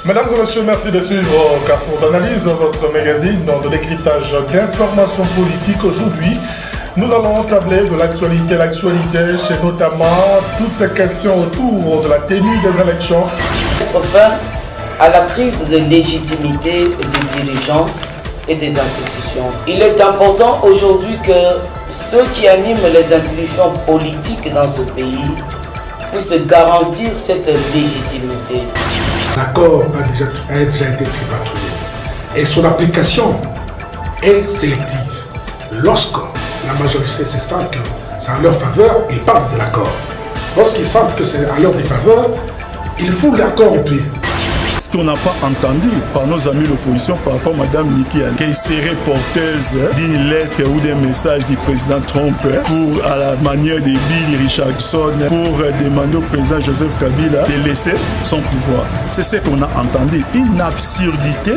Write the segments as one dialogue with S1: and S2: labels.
S1: Mesdames et messieurs, merci de suivre Carrefour d'analyse, votre magazine de décryptage d'informations politiques. Aujourd'hui, nous allons tabler de l'actualité. L'actualité, c'est notamment toutes ces questions autour de la tenue des élections.
S2: Mettre fin à la crise de légitimité des dirigeants et des institutions. Il est important aujourd'hui que ceux qui animent les institutions politiques dans ce pays puissent garantir cette légitimité.
S3: L'accord a déjà été tripatouillé et son application est sélective. Lorsque la majorité s'installe que c'est en leur faveur, ils parlent de l'accord. Lorsqu'ils sentent que c'est à leur défaveur, il faut l'accord au pied.
S4: Ce qu'on n'a pas entendu par nos amis de l'opposition par rapport à Mme Nikki Haley, qui serait porteuse d'une lettre ou d'un message du président Trump pour, à la manière de Bill Richardson, pour demander au président Joseph Kabila de laisser son pouvoir. C'est ce qu'on a entendu, une absurdité.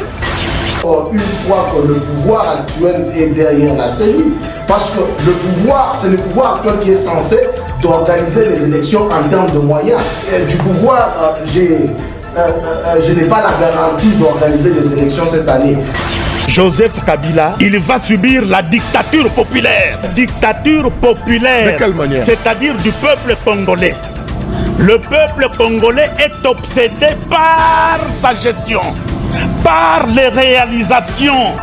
S5: Une fois que le pouvoir actuel est derrière la CENI, parce que le pouvoir, c'est le pouvoir actuel qui est censé d'organiser les élections en termes de moyens. Et du pouvoir, je n'ai pas la garantie d'organiser les élections cette année.
S6: Joseph Kabila, il va subir la dictature populaire. Dictature populaire.
S1: De quelle manière?
S6: C'est-à-dire du peuple congolais. Le peuple congolais est obsédé par sa gestion, par les réalisations.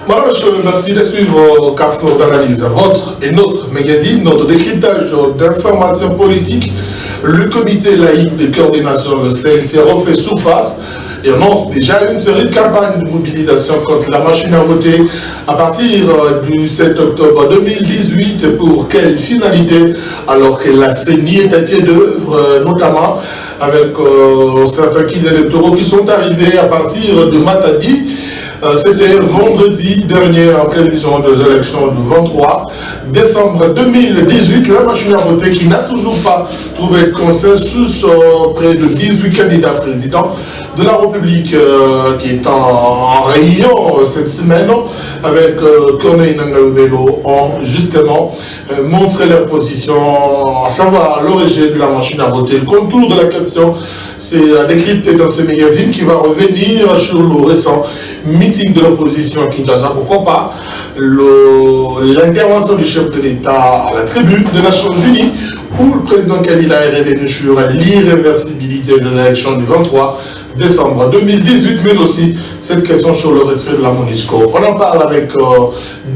S1: Madame, monsieur, merci de suivre Carrefour d'analyse, votre et notre magazine, notre décryptage d'informations politiques. Le comité laïque de coordination, le CLC, refait surface et on offre déjà une série de campagnes de mobilisation contre la machine à voter à partir du 7 octobre 2018. Pour quelle finalité? Alors que la CENI est à pied d'œuvre, notamment avec certains kits électoraux qui sont arrivés à partir de Matadi. C'était vendredi dernier en prévision des élections du 23 décembre 2018. La machine à voter qui n'a toujours pas trouvé consensus auprès de 18 candidats présidents de la République qui est en réunion cette semaine avec Corneille Nangaa Ubelo ont justement montré leur position, à savoir l'origine de la machine à voter, le contour de la question. C'est à décrypter dans ce magazine qui va revenir sur le récent meeting de l'opposition à Kinshasa. Pourquoi pas l'intervention du chef de l'État à la tribune des Nations Unies où le président Kabila est revenu sur l'irréversibilité des élections du 23 décembre 2018, mais aussi cette question sur le retrait de la MONUSCO. On en parle avec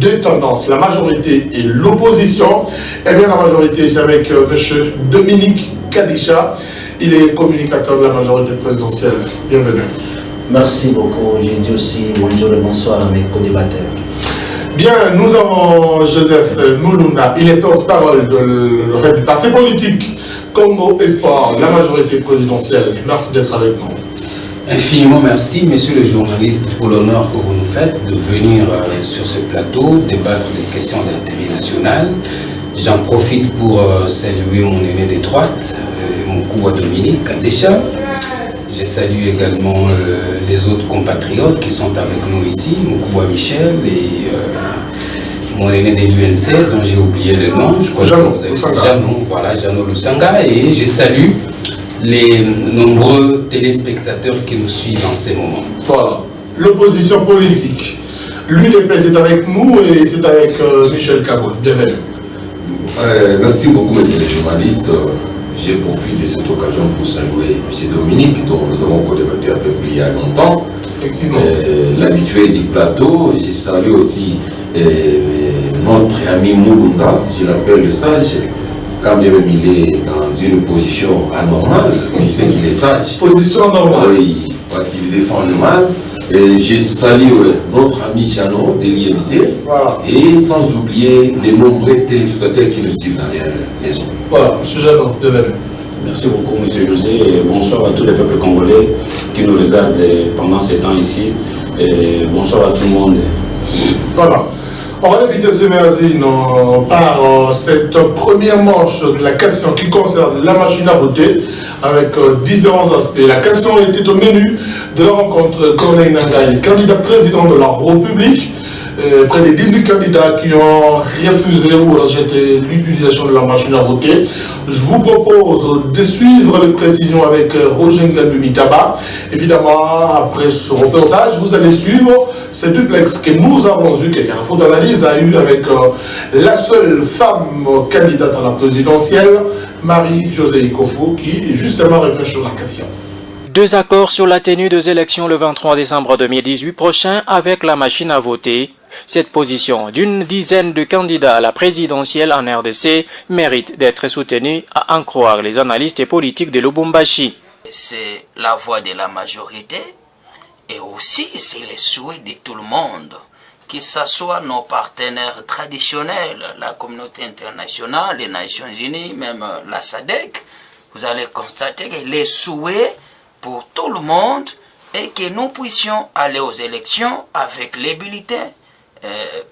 S1: deux tendances, la majorité et l'opposition. Eh bien, la majorité, c'est avec M. Dominique Kadisha. Il est communicateur de la majorité présidentielle. Bienvenue.
S5: Merci beaucoup. J'ai dit aussi bonjour et bonsoir à mes co-débatteurs.
S1: Bien, nous avons Joseph Mulunda. Il est porte-parole du parti politique Congo Espoir, la majorité présidentielle. Merci d'être avec nous.
S7: Infiniment merci, messieurs les journalistes, pour l'honneur que vous nous faites de venir sur ce plateau, débattre des questions d'intérêt national. J'en profite pour saluer mon aîné des droites, mon cousin Dominique Kadisha. Je salue également les autres compatriotes qui sont avec nous ici, mon cousin Michel et mon aîné de l'UNC dont j'ai oublié le nom. Je crois
S1: Jeannot,
S7: que vous avez Jeannot Lusanga, et je salue les nombreux téléspectateurs qui nous suivent en ces moments.
S1: Voilà, l'opposition politique. L'UDP c'est avec nous et c'est avec Michel Kaboul. Bienvenue.
S8: Merci beaucoup, messieurs les journalistes. Je profite de cette occasion pour saluer M. Dominique, dont nous avons co-débattu avec lui il y a longtemps.
S1: Effectivement.
S8: L'habitué du plateau. Je salue aussi notre ami Mulunda, je l'appelle le sage, quand bien même il est dans une position anormale, mais il sait qu'il est sage.
S1: Position normale.
S8: Oui, parce qu'il défend le mal. Et je salue notre ami Chano de l'IMC,
S1: Voilà.
S8: et sans oublier les nombreux téléspectateurs qui nous suivent dans les maisons.
S1: Voilà, M. Chano, de même.
S9: Merci beaucoup, M. José, et bonsoir à tous les peuples congolais qui nous regardent pendant ces temps ici. Et bonsoir à tout le monde.
S1: Voilà. On va inviter Zéméazine par cette première manche de la question qui concerne la machine à voter avec différents aspects. La question était au menu de la rencontre Corneille Nangaï, candidat président de la République. Près des 18 candidats qui ont refusé ou rejeté l'utilisation de la machine à voter. Je vous propose de suivre les précisions avec Roger Ngandumitaba. Évidemment, après ce reportage, vous allez suivre ces duplex que nous avons eu, que Carrefour d'analyse a eu avec la seule femme candidate à la présidentielle, Marie-Josée Ikofo, qui justement revient sur la question.
S10: Deux accords sur la tenue des élections le 23 décembre 2018 prochain avec la machine à voter. Cette position d'une dizaine de candidats à la présidentielle en RDC mérite d'être soutenue, à en croire les analystes politiques de Lubumbashi.
S11: C'est la voix de la majorité et aussi c'est le souhait de tout le monde, que ce soit nos partenaires traditionnels, la communauté internationale, les Nations Unies, même la SADC. Vous allez constater que les souhaits pour tout le monde est que nous puissions aller aux élections avec les bulletins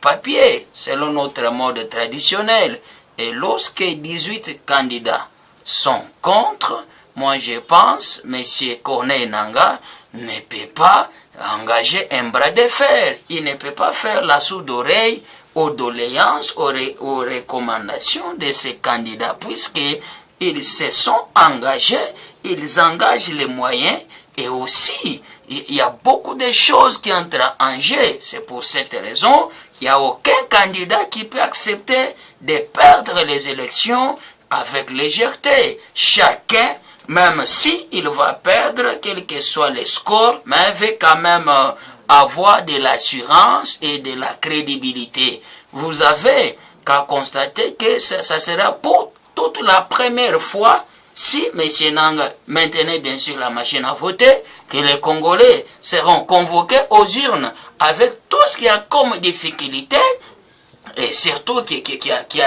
S11: papier, selon notre mode traditionnel. Et lorsque 18 candidats sont contre, moi je pense, M. Corneille Nangaï ne peut pas engager un bras de fer. Il ne peut pas faire la sourde oreille aux doléances, aux recommandations de ces candidats, puisqu'ils se sont engagés, ils engagent les moyens et aussi il y a beaucoup de choses qui entrent en jeu. C'est pour cette raison qu'il n'y a aucun candidat qui peut accepter de perdre les élections avec légèreté. Chacun, même s'il va perdre, quel que soit le score, mais veut quand même avoir de l'assurance et de la crédibilité. Vous avez qu'à constater que ça sera pour toute la première fois, si M. Nanga maintenait bien sûr la machine à voter, que les Congolais seront convoqués aux urnes avec tout ce qu'il y a comme difficulté, et surtout qu'il y a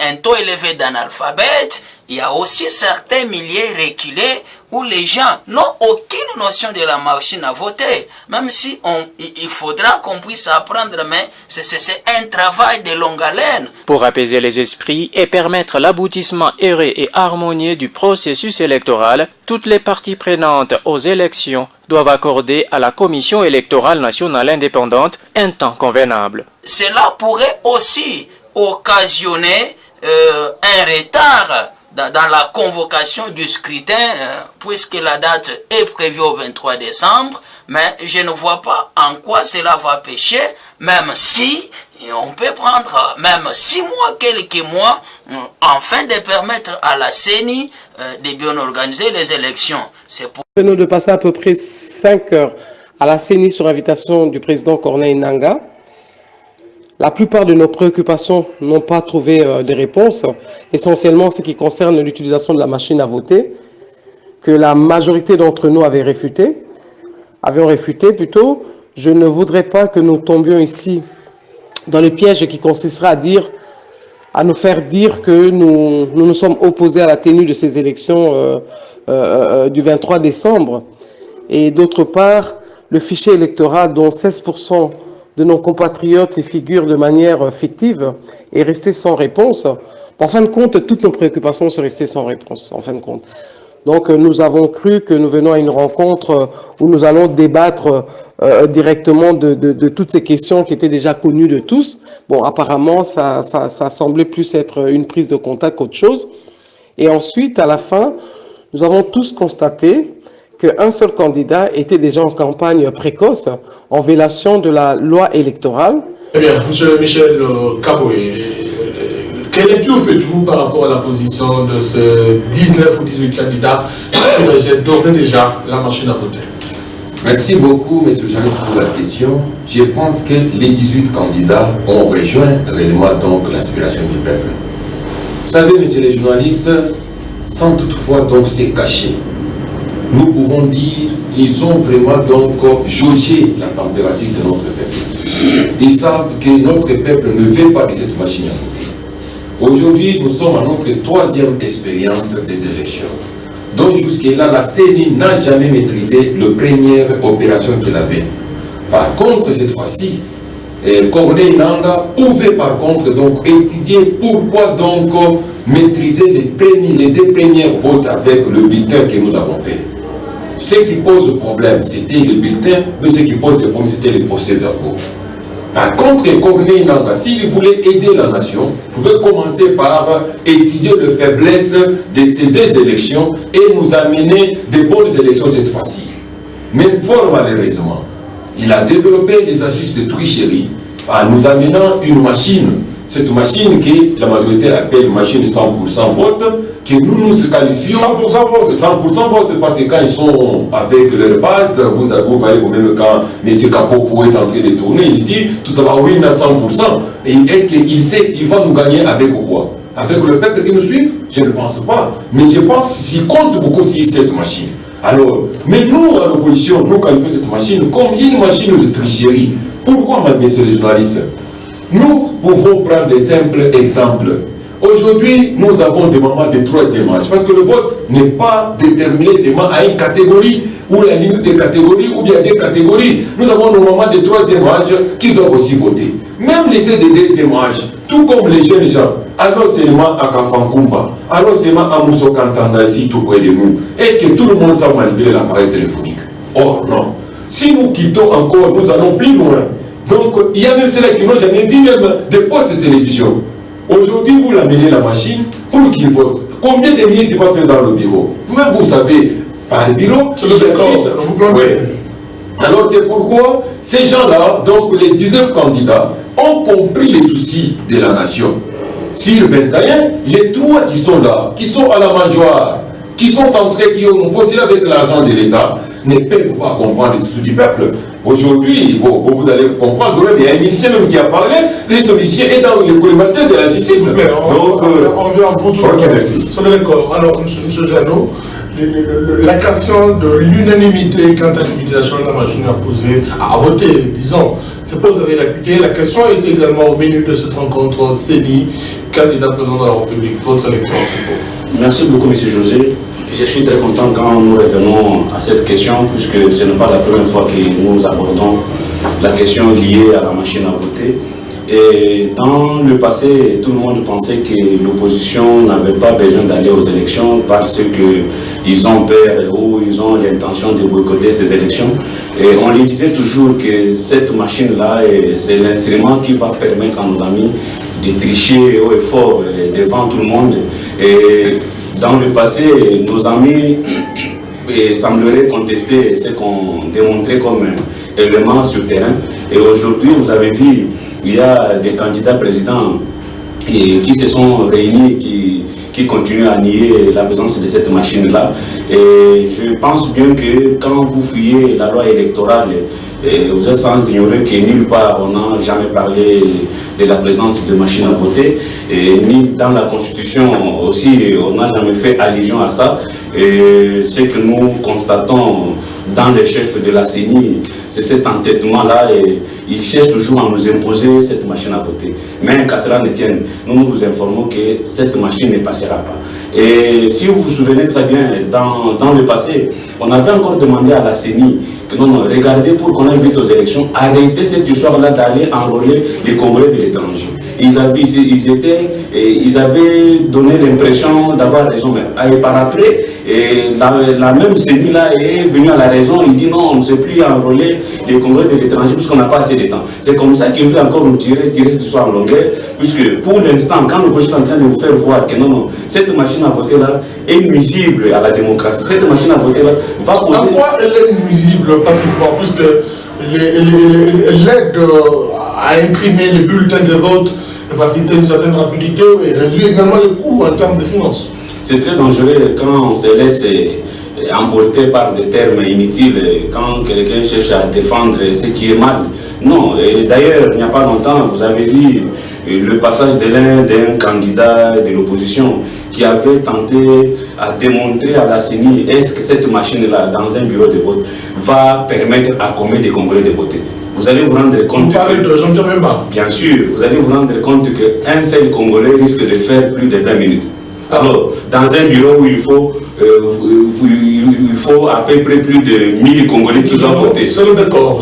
S11: un taux élevé d'analphabètes. Il y a aussi certains milliers reculés où les gens n'ont aucune notion de la machine à voter. Même si il faudra qu'on puisse apprendre, mais c'est un travail de longue haleine.
S10: Pour apaiser les esprits et permettre l'aboutissement heureux et harmonieux du processus électoral, toutes les parties prenantes aux élections doivent accorder à la Commission électorale nationale indépendante un temps convenable.
S11: Cela pourrait aussi occasionner un retard dans la convocation du scrutin, puisque la date est prévue au 23 décembre, mais je ne vois pas en quoi cela va pécher, même si on peut prendre même 6 mois, quelques mois, afin de permettre à la CENI de bien organiser les élections. C'est pour
S12: nous de passer à peu près 5 heures à la CENI sur invitation du président Corneille Nangaï. La plupart de nos préoccupations n'ont pas trouvé de réponse, essentiellement ce qui concerne l'utilisation de la machine à voter, que la majorité d'entre nous avions réfuté. Je ne voudrais pas que nous tombions ici dans le piège qui consistera à nous faire dire que nous nous sommes opposés à la tenue de ces élections du 23 décembre. Et d'autre part, le fichier électoral dont 16% de nos compatriotes figurent de manière fictive est resté sans réponse. En fin de compte, toutes nos préoccupations sont restées sans réponse, en fin de compte. Donc nous avons cru que nous venons à une rencontre où nous allons débattre directement de toutes ces questions qui étaient déjà connues de tous. Bon, apparemment, ça semblait plus être une prise de contact qu'autre chose. Et ensuite, à la fin, nous avons tous constaté qu'un seul candidat était déjà en campagne précoce en violation de la loi électorale.
S1: Eh bien, M. Michel Kaboué, quelle lecture faites-vous par rapport à la position de ces 19 ou 18 candidats qui rejettent d'ores et déjà la machine à voter?
S8: Merci beaucoup, M. Jean, pour la question. je pense que les 18 candidats ont rejoint réellement donc l'aspiration du peuple. Vous savez, messieurs les journalistes, sans toutefois donc se cacher, nous pouvons dire qu'ils ont vraiment donc jaugé la température de notre peuple. Ils savent que notre peuple ne veut pas de cette machine à voter. Aujourd'hui, nous sommes à notre 3e expérience des élections. Donc jusque-là, la CENI n'a jamais maîtrisé la première opération qu'elle avait. Par contre, cette fois-ci, Corneille Nangaa pouvait par contre donc étudier pourquoi donc maîtriser les 2 premiers votes avec le bulletin que nous avons fait. Ce qui pose problème, c'était le bulletin, mais ce qui pose le problème, c'était les procès-verbaux. Par contre, Corneille Nangaa, s'il voulait aider la nation, pouvait commencer par étudier les faiblesses de ces 2 élections et nous amener de bonnes élections cette fois-ci. Mais fort malheureusement, il a développé des astuces de tricherie en nous amenant une machine. Cette machine que la majorité appelle machine 100% vote, que nous qualifions 100% vote parce que quand ils sont avec leur base, vous voyez vous-même quand M. Kapopo est en train de tourner, il dit tout à l'heure oui, à 100%. Et est-ce qu'il sait qu'il va nous gagner avec quoi? Avec le peuple qui nous suit? Je ne pense pas. Mais je pense qu'il compte beaucoup sur cette machine. Alors, mais nous, à l'opposition, nous qualifions cette machine comme une machine de tricherie. Pourquoi, messieurs les journalistes? Nous pouvons prendre des simples exemples. Aujourd'hui, nous avons des moments de 3e âge, parce que le vote n'est pas déterminé seulement à une catégorie, ou la limite des catégories, ou bien des catégories. Nous avons nos moments de 3e âge qui doivent aussi voter. Même les aides de 2e âge, tout comme les jeunes gens, allons seulement à Kafankumba, allons seulement à Moussokantanda ici tout près de nous. Est-ce que tout le monde sait manipuler l'appareil téléphonique? Or non. Si nous quittons encore, nous allons plus loin. Donc, il y a même ceux-là qui n'ont jamais vu même des postes de télévision. Aujourd'hui, vous l'amenez la machine pour qu'il vote. Combien de minutes il va faire dans le bureau? Vous-même, vous savez, par le bureau, alors c'est pourquoi ces gens-là, donc les 19 candidats, ont compris les soucis de la nation. Sur 21, les 3 qui sont là, qui sont à la mangeoire, qui sont entrés, qui ont posé avec l'argent de l'État, ne peuvent pas comprendre les soucis du peuple. Aujourd'hui, vous allez comprendre, il y a un musicien même qui a parlé, le musicien est dans le collimateur de la justice.
S1: Donc, on revient à vous tout à l'heure. Alors, M. Jeannot, la question de l'unanimité quant à l'utilisation de la machine à voter, disons, se pose de réalité. La question est également au menu de cette rencontre. CENI, candidat président de la République, votre lecteur.
S9: Merci beaucoup, M. José. Je suis très content quand nous revenons à cette question, puisque ce n'est pas la première fois que nous abordons la question liée à la machine à voter. Et dans le passé, tout le monde pensait que l'opposition n'avait pas besoin d'aller aux élections parce qu'ils ont peur ou ils ont l'intention de boycotter ces élections. Et on lui disait toujours que cette machine-là, c'est l'instrument qui va permettre à nos amis de tricher haut et fort devant tout le monde. Et dans le passé, nos amis sembleraient contester ce qu'on démontrait comme élément sur le terrain. Et aujourd'hui, vous avez vu, il y a des candidats présidents qui se sont réunis, qui continuent à nier la présence de cette machine-là. Et je pense bien que quand vous fouillez la loi électorale, vous êtes sans ignorer que nulle part on n'a jamais parlé de la présence de machines à voter, et ni dans la Constitution aussi on n'a jamais fait allusion à ça. Et ce que nous constatons dans les chefs de la CENI, c'est cet entêtement-là, et ils cherchent toujours à nous imposer cette machine à voter. Mais qu'à cela ne tienne, nous vous informons que cette machine ne passera pas. Et si vous vous souvenez très bien, dans le passé, on avait encore demandé à la CENI que non, regardez, pour qu'on aille vite aux élections, arrêtez cette histoire-là d'aller enrôler les Congolais de l'étranger. Ils avaient donné l'impression d'avoir raison, mais par après, la même CENI-là est venue à la raison. Il dit non, on ne sait plus enrôler les Congolais de l'étranger puisqu'on n'a pas assez de temps. C'est comme ça qu'il veut encore nous tirer cette histoire en longueur, puisque pour l'instant, quand nous sommes en train de vous faire voir que non, cette machine à voter-là est nuisible à la démocratie. Cette machine à voter-là va poser... En quoi
S1: elle est nuisible pratiquement, puisque l'aide à imprimer les bulletins de vote faciliter une certaine rapidité et réduire également les coûts en termes de finances.
S9: C'est très dangereux quand on se laisse emporté par des termes inutiles quand quelqu'un cherche à défendre ce qui est mal. Non, et d'ailleurs, il n'y a pas longtemps, vous avez vu le passage de l'un d'un candidat de l'opposition qui avait tenté à démontrer à la CENI est-ce que cette machine-là, dans un bureau de vote, va permettre à combien de Congolais de voter. Vous allez vous rendre compte
S1: de Jean-Pierre Bemba.
S9: Bien sûr, vous allez vous rendre compte qu'un seul Congolais risque de faire plus de 20 minutes. Alors, dans un bureau où il faut à peu près plus de 1000 Congolais qui doivent voter.
S1: C'est le décor.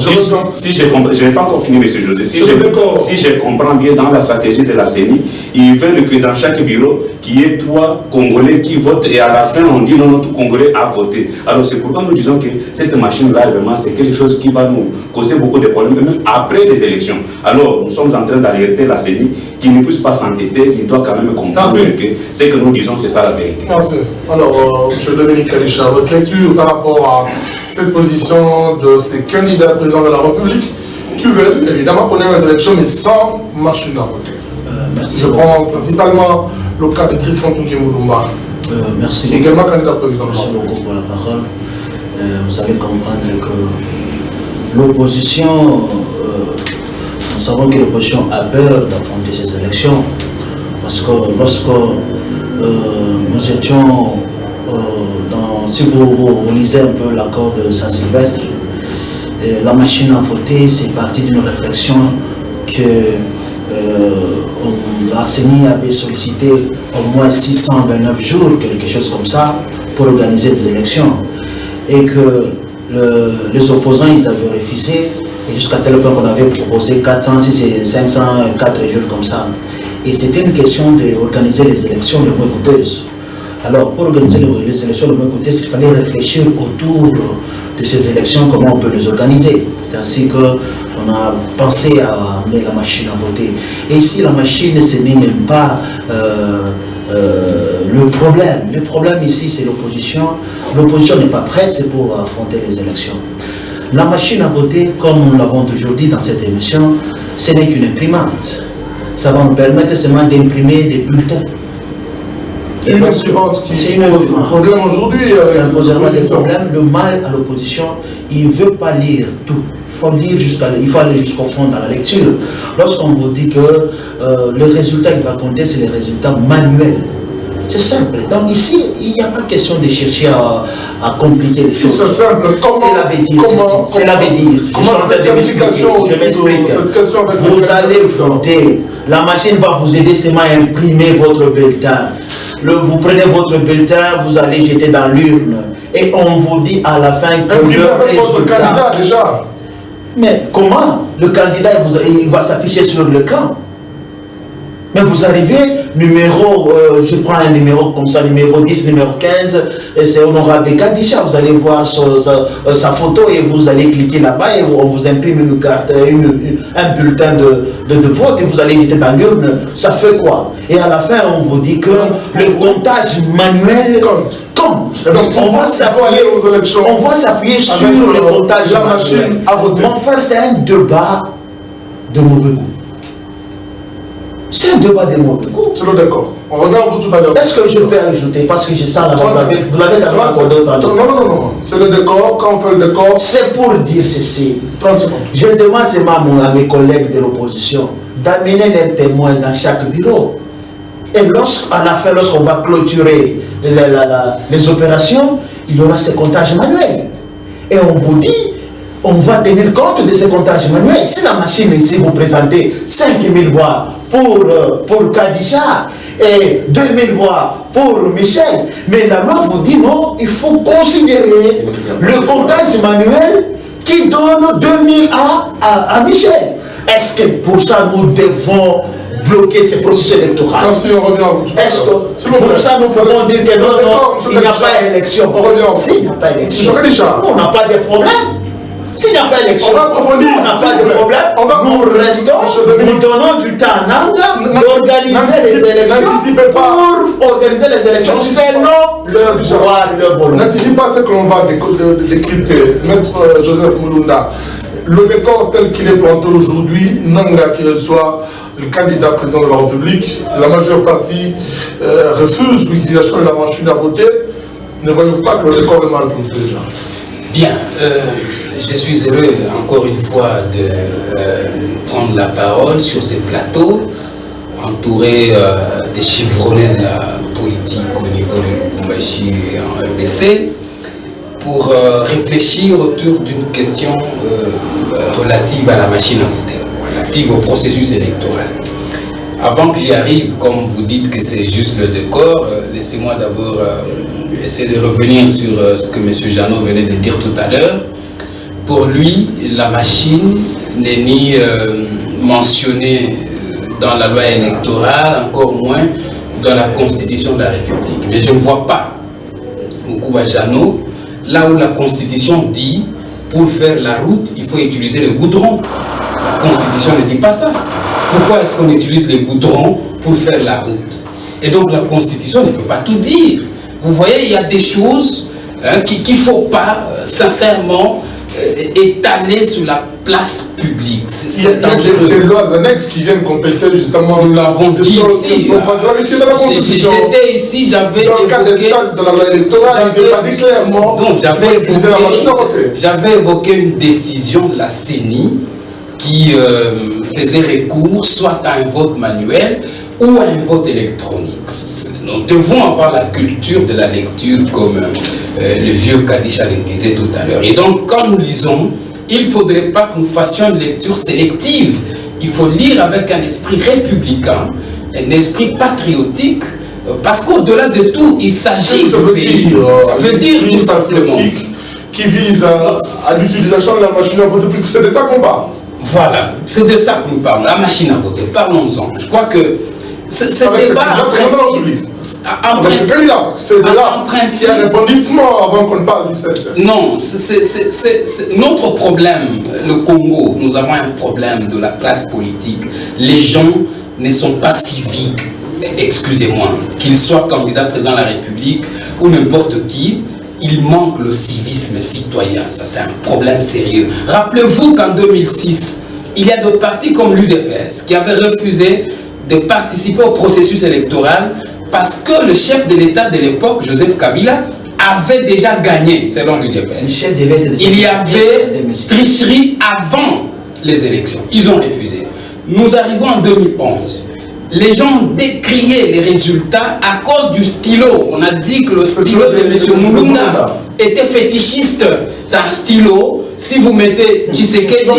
S9: Si je comprends, je n'ai pas encore fini, M. José. Si je comprends bien dans la stratégie de la CENI, ils veulent que dans chaque bureau, qu'il y ait 3 Congolais qui votent et à la fin, on dit non, notre Congolais a voté. Alors, c'est pourquoi nous disons que cette machine-là, vraiment, c'est quelque chose qui va nous causer beaucoup de problèmes, même après les élections. Alors, nous sommes en train d'alerter la CENI qui ne puisse pas s'entêter, il doit quand même comprendre que ce que nous disons, c'est ça la vérité.
S1: Merci. Alors, M. Dominique Kalisha, votre lecture par rapport à cette position de ces candidats présidents de la République qui veulent évidemment connaître les élections mais sans machine à voter.
S13: Merci.
S1: Je prends principalement le cas de Trifon Moulumba.
S13: Merci.
S1: Également candidat président.
S13: Merci beaucoup pour la parole. Vous allez comprendre que l'opposition, nous savons que l'opposition a peur d'affronter ces élections parce que lorsque nous étions si vous lisez un peu l'accord de Saint-Sylvestre, la machine à voter, c'est parti d'une réflexion que la CENI avait sollicité au moins 629 jours, quelque chose comme ça, pour organiser des élections. Et que les opposants, ils avaient refusé, et jusqu'à tel point qu'on avait proposé 400, si c'est 504 jours comme ça. Et c'était une question d'organiser les élections les moins coûteuses. Alors, pour organiser les élections de mon côté, il fallait réfléchir autour de ces élections, comment on peut les organiser. C'est ainsi qu'on a pensé à amener la machine à voter. Et ici, la machine, ce n'est même pas le problème. Le problème ici, c'est l'opposition. L'opposition n'est pas prête pour affronter les élections. La machine à voter, comme nous l'avons toujours dit dans cette émission, ce n'est qu'une imprimante. Ça va nous permettre seulement d'imprimer des bulletins.
S1: C'est une imprimante qui pose un problème aujourd'hui.
S13: Ça ne pose pas de problème. Le mal à l'opposition, il ne veut pas lire tout. Il faut aller jusqu'au fond dans la lecture. Lorsqu'on vous dit que le résultat qui va compter, c'est les résultats manuels. C'est simple. Donc ici, il n'y a pas question de chercher à compliquer les choses.
S1: C'est simple.
S13: Cela veut dire ceci. Cela veut dire. Je m'explique. Vous allez voter. La machine va vous aider seulement à imprimer votre bulletin. Vous prenez votre bulletin, vous allez jeter dans l'urne. Et on vous dit à la fin que le résultat...
S1: candidat déjà.
S13: Mais comment? Le candidat, il va s'afficher sur l'écran. Mais vous arrivez, je prends un numéro comme ça, numéro 10, numéro 15, et c'est Honorable Kadisha, vous allez voir sa photo et vous allez cliquer là-bas et on vous imprime un bulletin de vote et vous allez jeter dans l'urne. Ça fait quoi? Et à la fin, on vous dit que le comptage manuel compte. Donc on va s'appuyer sur le comptage manuel. Mon frère, c'est un débat de mauvais goût. C'est un débat de mauvais goût.
S1: C'est le d'accord. On regarde vous tout à l'heure.
S13: Est-ce que je peux ajouter? Parce que je sens la vous l'avez d'abord accordé au temps.
S1: Non. C'est le décor. Quand on fait le décor.
S13: C'est pour dire ceci.
S1: 30 secondes.
S13: Je demande seulement à mes collègues de l'opposition d'amener les témoins dans chaque bureau. Et à la fin, lorsqu'on va clôturer les opérations, il y aura ces comptages manuels. Et on vous dit, on va tenir compte de ces comptages manuels. Si la machine ici vous présentez 5000 voix pour Kadisha et 2000 voix pour Michel, mais la loi vous dit non, il faut considérer le comptage manuel qui donne 2000 à Michel. Est-ce que pour ça nous devons bloquer ce processus électoral?
S1: Merci, on revient à vous.
S13: Est-ce que pour ça nous pouvons dire que non, il n'y a pas d'élection? S'il n'y a pas d'élection, on n'a pas de problème. S'il n'y a pas d'élection, on n'a pas de problème. Nous restons, nous donnons du temps à Nanga d'organiser les élections pour organiser les élections selon leur droit, leur volonté.
S1: N'anticipez pas ce que l'on va décrypter. Maître Joseph Mulunda, le décor tel qu'il est planté aujourd'hui, Nanga qui reçoit le candidat président de la République, la majeure partie refuse l'utilisation de la machine à voter. Ne voyez-vous pas que le décor est mal planté déjà?
S7: Bien, je suis heureux encore une fois de prendre la parole sur ces plateaux, entouré des chevronnés de la politique au niveau de Lubumbashi en RDC, pour réfléchir autour d'une question relative à la machine à voter, relative au processus électoral. Avant que j'y arrive, comme vous dites que c'est juste le décor, laissez-moi d'abord essayer de revenir sur ce que M. Jeannot venait de dire tout à l'heure. Pour lui, la machine n'est ni mentionnée dans la loi électorale, encore moins dans la Constitution de la République. Mais je ne vois pas, Moukouba Jeannot, là où la Constitution dit, pour faire la route, il faut utiliser le goudron. La Constitution ne dit pas ça. Pourquoi est-ce qu'on utilise le goudron pour faire la route? Et donc la Constitution ne peut pas tout dire. Vous voyez, il y a des choses qu'il ne faut pas, sincèrement, étaler sur la place publique. C'est dangereux.
S1: Il y a des lois annexes qui viennent compléter justement.
S7: Nous l'avons dit ici.
S1: J'étais
S7: ici, j'avais
S1: dans le cadre des stages de la loi électorale, il pas dit clairement.
S7: Donc j'avais évoqué une décision de la CENI qui faisait recours soit à un vote manuel ou à un vote électronique. Nous devons avoir la culture de la lecture comme le vieux Kadisha le disait tout à l'heure. Et donc quand nous lisons, il ne faudrait pas que nous fassions une lecture sélective. Il faut lire avec un esprit républicain, un esprit patriotique, parce qu'au-delà de tout, il s'agit du pays. Ça veut dire tout simplement
S1: qui vise à l'utilisation de la machine à voter, puisque c'est de ça qu'on parle.
S7: Voilà, c'est de ça que nous parlons, la machine à voter, parlons-en. Je crois que ce débat, en principe,
S1: c'est de là qu'il y a un rebondissement avant qu'on parle du CSR.
S7: Non, c'est notre problème, le Congo, nous avons un problème de la classe politique. Les gens ne sont pas civiques, excusez-moi, qu'ils soient candidats président de la République ou n'importe qui. Il manque le civisme citoyen, ça c'est un problème sérieux. Rappelez-vous qu'en 2006, il y a des partis comme l'UDPS qui avaient refusé de participer au processus électoral parce que le chef de l'État de l'époque, Joseph Kabila, avait déjà gagné selon l'UDPS. Il y avait tricherie avant les élections. Ils ont refusé. Nous arrivons en 2011. Les gens ont décrié les résultats à cause du stylo. On a dit que le stylo de M. Moulunga était fétichiste. C'est un stylo. Si vous mettez Tshisekedi,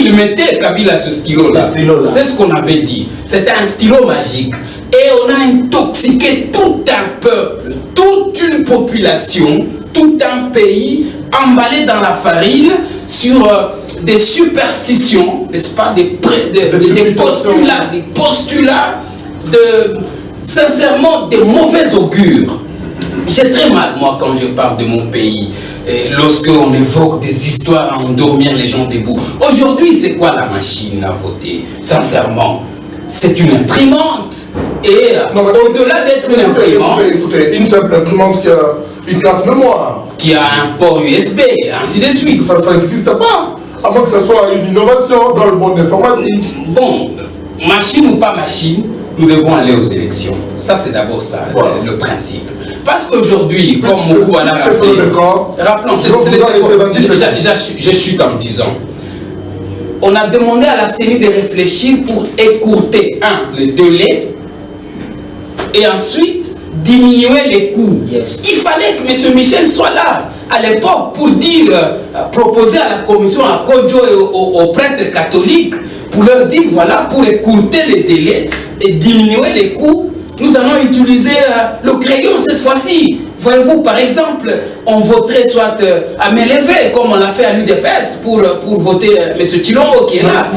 S7: il mettait Kabila ce stylo-là. C'est ce qu'on avait dit. C'était un stylo magique. Et on a intoxiqué tout un peuple, toute une population, tout un pays emballé dans la farine sur des superstitions, n'est-ce pas, des postulats sincèrement de mauvais augure. J'ai très mal, moi, quand je parle de mon pays, lorsque on évoque des histoires à endormir les gens debout. Aujourd'hui, c'est quoi la machine à voter? Sincèrement, c'est une imprimante. Et au-delà d'être une imprimante...
S1: Écoutez, une simple imprimante qui a une carte mémoire.
S7: Qui a un port USB, ainsi de suite.
S1: Ça n'existe pas. À moins que ce soit une innovation dans le monde informatique.
S7: Bon, machine ou pas machine, nous devons aller aux élections. Ça, c'est d'abord ça, voilà, le principe. Parce qu'aujourd'hui, comme beaucoup en a rappelé, rappelons, je chute en disant, on a demandé à la CENI de réfléchir pour écourter, le délai, et ensuite, diminuer les coûts. Yes. Il fallait que M. Michel soit là à l'époque pour dire, proposer à la commission, à Kodjo et aux prêtres catholiques, pour leur dire, voilà, pour écourter les délais et diminuer les coûts, nous allons utiliser le crayon cette fois-ci. Voyez-vous, par exemple, on voterait soit à main levée, comme on l'a fait à l'UDPS, pour voter M. Chilombo qui est là.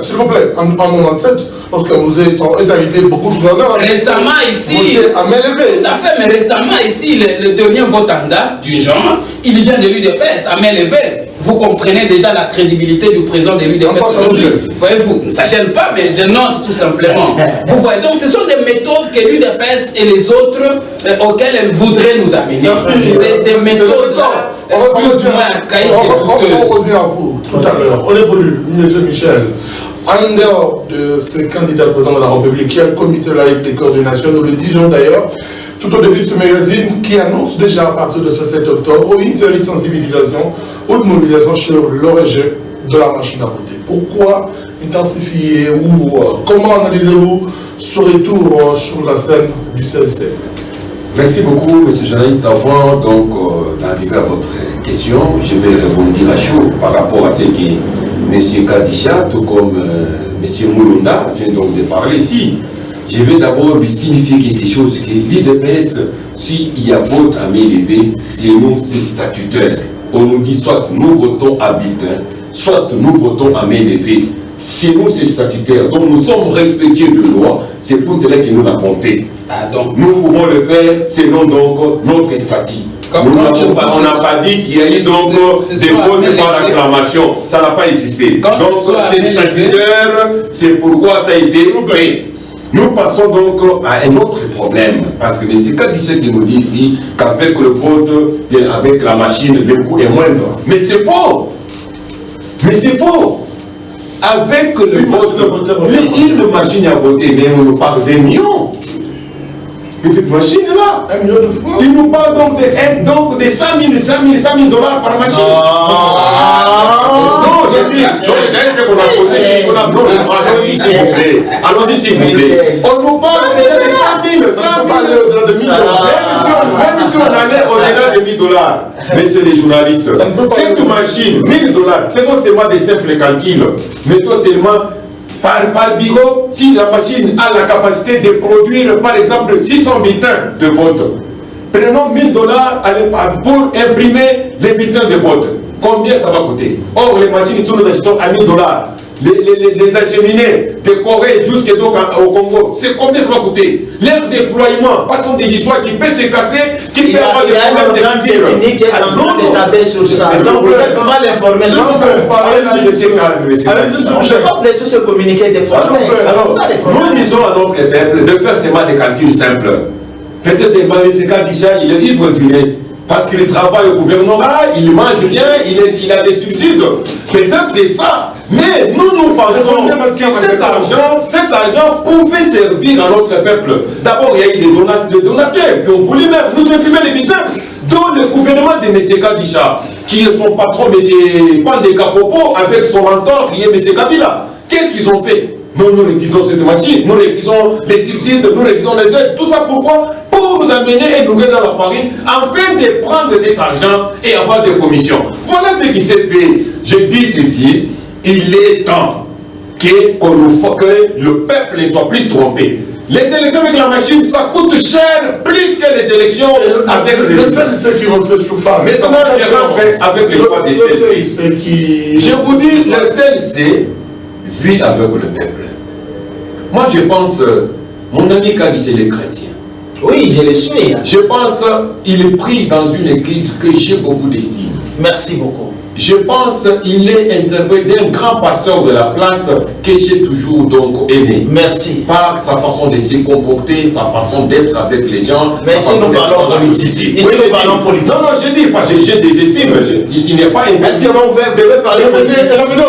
S1: S'il vous plaît, en 97, parce que vous êtes arrivé beaucoup de gouverneurs.
S7: Récemment ici,
S1: à main levée.
S7: Tout à fait, mais récemment ici, le dernier vote en date du genre, il vient de l'UDPS, à main levée. Vous comprenez déjà la crédibilité du président de l'UDPS aujourd'hui. Voyez-vous, ça ne gêne pas, mais je note tout simplement. Vous voyez, donc ce sont des méthodes que l'UDPS et les autres auxquelles elles voudraient nous amener. C'est des méthodes là, plus ou moins archaïques et douteuses.
S1: On revient à vous tout à l'heure. On évolue, M. Michel. En dehors de ce candidat président de la République, il y a le comité laïque de coordination, nous le disons d'ailleurs, tout au début de ce magazine, qui annonce déjà à partir de ce 7 octobre une série de sensibilisation ou de mobilisation sur le rejet de la machine à voter. Pourquoi intensifier ou comment analysez-vous ce retour sur la scène du CLC?
S8: Merci beaucoup, monsieur le journaliste. Avant d'arriver à votre question, je vais rebondir à chaud par rapport à ce que M. Kadisha, tout comme M. Moulunda vient donc de parler ici. Je vais d'abord lui signifier quelque chose, que l'IDPS, s'il y a vote à main levée, c'est nous, c'est statutaire. On nous dit soit nous votons à bulletin, soit nous votons à main levée. Chez nous, c'est statutaire. Donc nous sommes respectueux de loi. C'est pour cela que nous l'avons fait. Donc nous pouvons le faire selon donc notre statut. On n'a pas dit qu'il y a eu donc des votes par acclamation. Ça n'a pas existé. Donc c'est statutaire. C'est pourquoi ça a été fait. Nous passons donc à un autre problème. Parce que M. Kadisha qui nous dit ici qu'avec le vote, avec la machine, le coût est moindre. Mais c'est faux. Mais c'est faux. Avec le vote, une machine à voter, mais on nous parle des millions. Mais cette machine-là, 1 million de francs, il nous parle donc de 5 000 dollars par machine. Non, je dis, allons-y s'il vous plaît. Allons-y s'il vous plaît. On nous parle de 5 000 de 1000 dollars. Même si on allait au-delà de 1000 dollars. Messieurs les journalistes, cette machine, 1000 dollars, faisons seulement des simples calculs. Mettons seulement par bureau, si la machine a la capacité de produire par exemple 600 bulletins de vote, prenons 1000 dollars pour imprimer les bulletins de vote. Combien ça va coûter? Or, les machines, nous achetons à 1000 dollars. Les acheminés de Corée jusqu'au Congo, c'est combien ça va coûter? Leur déploiement, pas tant des histoires qui peuvent se casser, qui peuvent avoir des problèmes de cuisine.
S13: Sur ça. Donc vous êtes mal informé sur ça. Je ne vais pas placer ce communiqué de force.
S8: Alors, nous disons à notre peuple de faire seulement des calculs simples. Peut-être que M. Kadisha, il est ivre du lait. Parce qu'il travaille au gouvernement, il mange bien, il a des subsides. Peut-être que ça. Mais nous pensons que cet argent pouvait servir à notre peuple. D'abord, il y a eu des donateurs qui ont voulu même nous imprimer les bulletins. Dont le gouvernement de M. Kadisha, qui est son patron, M. Pandé Kapopo, avec son mentor, qui est M. Kabila. Qu'est-ce qu'ils ont fait? Nous révisons cette machine, nous révisons les subsides, nous révisons les aides. Tout ça pourquoi? Pour nous amener et nous mettre dans la farine, afin de prendre cet argent et avoir des commissions. Voilà ce qui s'est fait. Je dis ceci, il est temps que le peuple ne soit plus trompé. Les élections avec la machine, ça coûte cher, plus que les élections avec les
S1: ceux qui vont faire surface.
S8: Maintenant, je rentre avec les choix des CLC. Je vous dis, le CLC vit avec le peuple. Moi, je pense, mon ami Kadisha, il est chrétien.
S13: Oui, je le suis.
S8: Je pense qu'il est pris dans une église que j'ai beaucoup d'estime.
S13: Merci beaucoup.
S8: Je pense qu'il est interprété d'un grand pasteur de la place que j'ai toujours donc aimé.
S13: Merci.
S8: Par sa façon de se comporter, sa façon d'être avec les gens.
S13: Mais si nous parlons politique. Ici nous parlons politique.
S8: Non, non, je dis pas, j'ai des estimes. Il n'est pas une.
S13: Est-ce que vous devez parler politique?
S8: Non, non,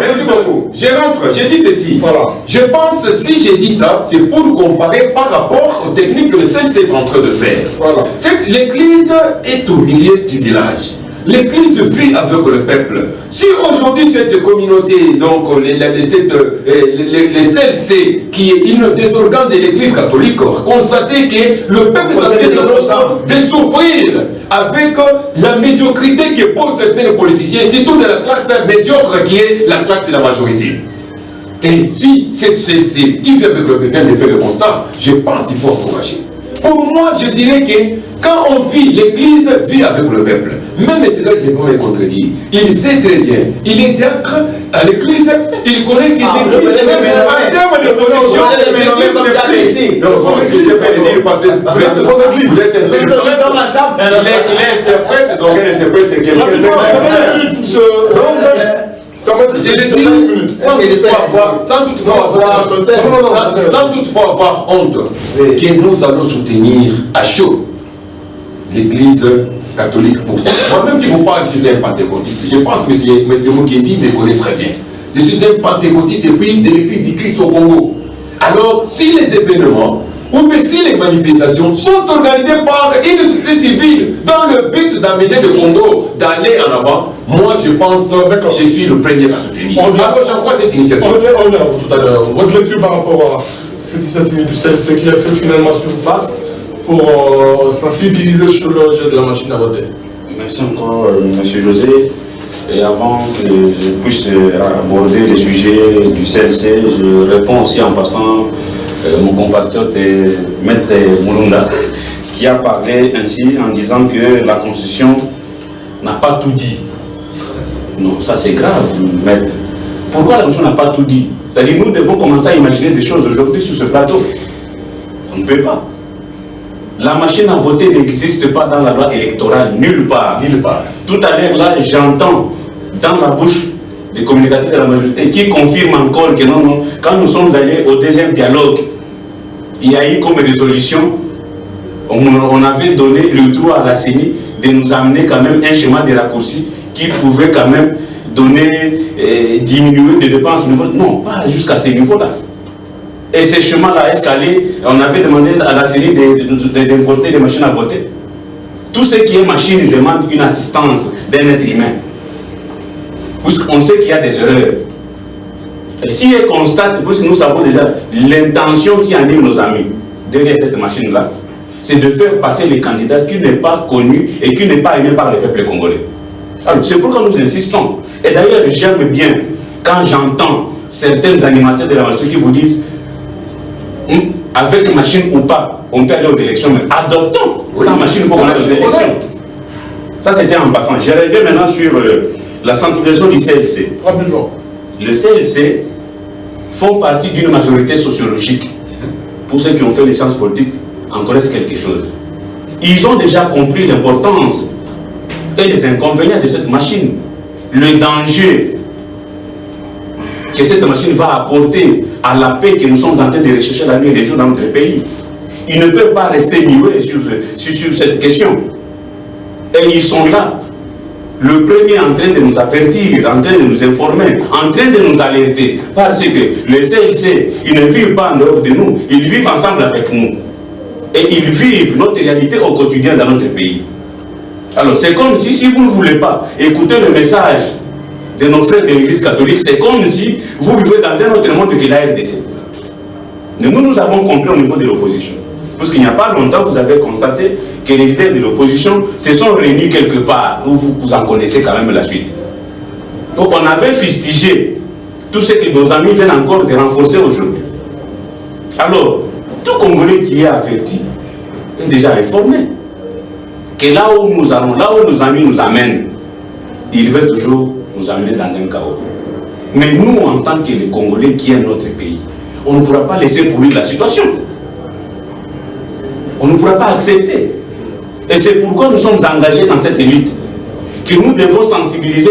S8: merci beaucoup. Je rentre, j'ai dit ceci. Voilà. Je pense, si j'ai dit ça, c'est pour comparer par rapport aux techniques que le CLC est en train de faire. Voilà. L'église est au milieu du village. L'église vit avec le peuple. Si aujourd'hui cette communauté, donc les CLC, qui est une des organes de l'église catholique, constater que le peuple est en train de souffrir avec la médiocrité que posent certains politiciens, surtout de la classe médiocre qui est la classe de la majorité. Et si cette CLC qui vit avec le peuple vient de faire le constat, je pense qu'il faut encourager. Pour moi, je dirais que quand on vit, l'église vit avec le peuple. Même c'est là que c'est pas les contredire. Il sait très bien. Il est diacre à l'église. Il connaît que l'église, même en termes de production, l'église. Non, je vais le dire parce que vous êtes intelligent. Il est interprète, donc un interprète, c'est quelqu'un. Je le dis sans toutefois avoir honte que nous allons soutenir à chaud l'église catholique pour ça. Moi-même qui vous parle, je suis un pentecôtiste. Je pense que M. Mukendi me connaît très bien. Je suis un pentecôtiste et puis de l'église du Christ au Congo. Alors, si les événements ou bien si les manifestations sont organisées par une société civile dans le but d'amener le Congo d'aller en avant, moi je pense que je suis le premier à soutenir. Alors j'en crois cette initiative.
S1: On revient tout à l'heure. Votre lecture par rapport à cette initiative du CLC qui a fait finalement surface pour sensibiliser sur le jeu de la machine à voter.
S9: Merci encore, M. José. Et avant que je puisse aborder les sujets du CLC, je réponds aussi en passant mon compatriote Maître Mulunda, qui a parlé ainsi en disant que la Constitution n'a pas tout dit. Non, ça c'est grave, Maître. Pourquoi la Constitution n'a pas tout dit? C'est-à-dire nous devons commencer à imaginer des choses aujourd'hui sur ce plateau. On ne peut pas. La machine à voter n'existe pas dans la loi électorale, nulle part.
S8: Nulle part.
S9: Tout à l'heure, là, j'entends dans la bouche des communicateurs de la majorité qui confirment encore que non, quand nous sommes allés au deuxième dialogue, il y a eu comme résolution, on avait donné le droit à la CENI de nous amener quand même un schéma de raccourci qui pouvait quand même donner, diminuer les dépenses au niveau. Non, pas jusqu'à ce niveau-là. Et ces chemins-là escalés, on avait demandé à la CENI d'importer des machines à voter. Tout ce qui est machine demande une assistance d'un être humain. Puisqu'on sait qu'il y a des erreurs. Et si elle constate, puisque nous savons déjà l'intention qui anime nos amis derrière cette machine-là, c'est de faire passer les candidats qui n'est pas connu et qui n'est pas aimé par le peuple congolais. Alors c'est pourquoi nous insistons. Et d'ailleurs, j'aime bien quand j'entends certains animateurs de la majorité qui vous disent avec machine ou pas, on peut aller aux élections, mais adoptons sans machine pour qu'on aille aux élections. Ça, c'était en passant. Je reviens maintenant sur la sensibilisation du CLC.
S1: Rapidement.
S9: Le CLC font partie d'une majorité sociologique. Pour ceux qui ont fait les sciences politiques, en connaissent quelque chose. Ils ont déjà compris l'importance et les inconvénients de cette machine. Le danger que cette machine va apporter à la paix que nous sommes en train de rechercher la nuit et les jours dans notre pays. Ils ne peuvent pas rester muets sur cette question. Et ils sont là. Le premier en train de nous avertir, en train de nous informer, en train de nous alerter. Parce que les CLC, ils ne vivent pas en dehors de nous, ils vivent ensemble avec nous. Et ils vivent notre réalité au quotidien dans notre pays. Alors c'est comme si vous ne voulez pas écouter le message de nos frères de l'église catholique, c'est comme si vous vivez dans un autre monde que la RDC. Nous avons compris au niveau de l'opposition. Parce qu'il n'y a pas longtemps, vous avez constaté que les leaders de l'opposition se sont réunis quelque part, où vous en connaissez quand même la suite. Donc on avait fustigé tout ce que nos amis viennent encore de renforcer aujourd'hui. Alors, tout Congolais qui est averti est déjà informé que là où nous allons, là où nos amis nous amènent, ils veulent toujours nous amener dans un chaos. Mais nous, en tant que les Congolais qui aiment notre pays, on ne pourra pas laisser pourrir la situation. On ne pourra pas accepter. Et c'est pourquoi nous sommes engagés dans cette lutte. Que nous devons sensibiliser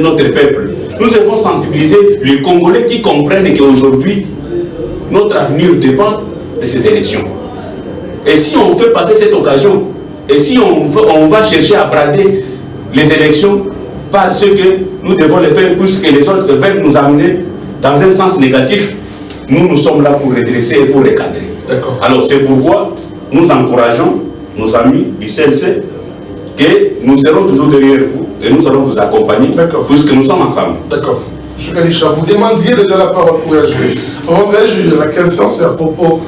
S9: notre peuple. Nous devons sensibiliser les Congolais qui comprennent qu'aujourd'hui, notre avenir dépend de ces élections. Et si on fait passer cette occasion, et si on va chercher à brader les élections, parce que nous devons les faire puisque les autres veulent nous amener dans un sens négatif, nous sommes là pour redresser et pour recadrer. Alors c'est pourquoi nous encourageons nos amis du CLC que nous serons toujours derrière vous et nous allons vous accompagner puisque nous sommes ensemble.
S1: D'accord. M. Kalisha, vous demandiez déjà la parole pour réagir. Avant de réagir, la question c'est à propos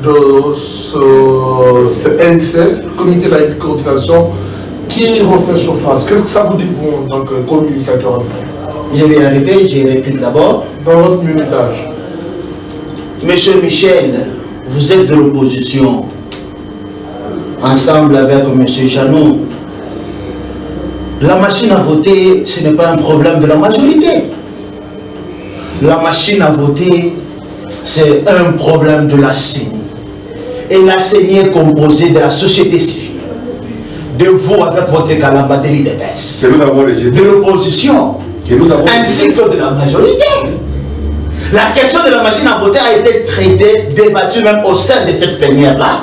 S1: de ce NC, le comité laïque de coordination, qui refait surface. Qu'est-ce que ça vous dit, vous, en tant que communicateur?
S13: Je vais y arriver, je réplique d'abord.
S1: Dans votre minutage.
S13: Monsieur Michel, vous êtes de l'opposition, ensemble avec monsieur Janot. La machine à voter, ce n'est pas un problème de la majorité. La machine à voter, c'est un problème de la CENI. Et la CENI est composée de la société civile, de vous avec votre calamba de l'IDPS, de l'opposition, ainsi que de la majorité. La question de la machine à voter a été traitée, débattue même au sein de cette plénière-là.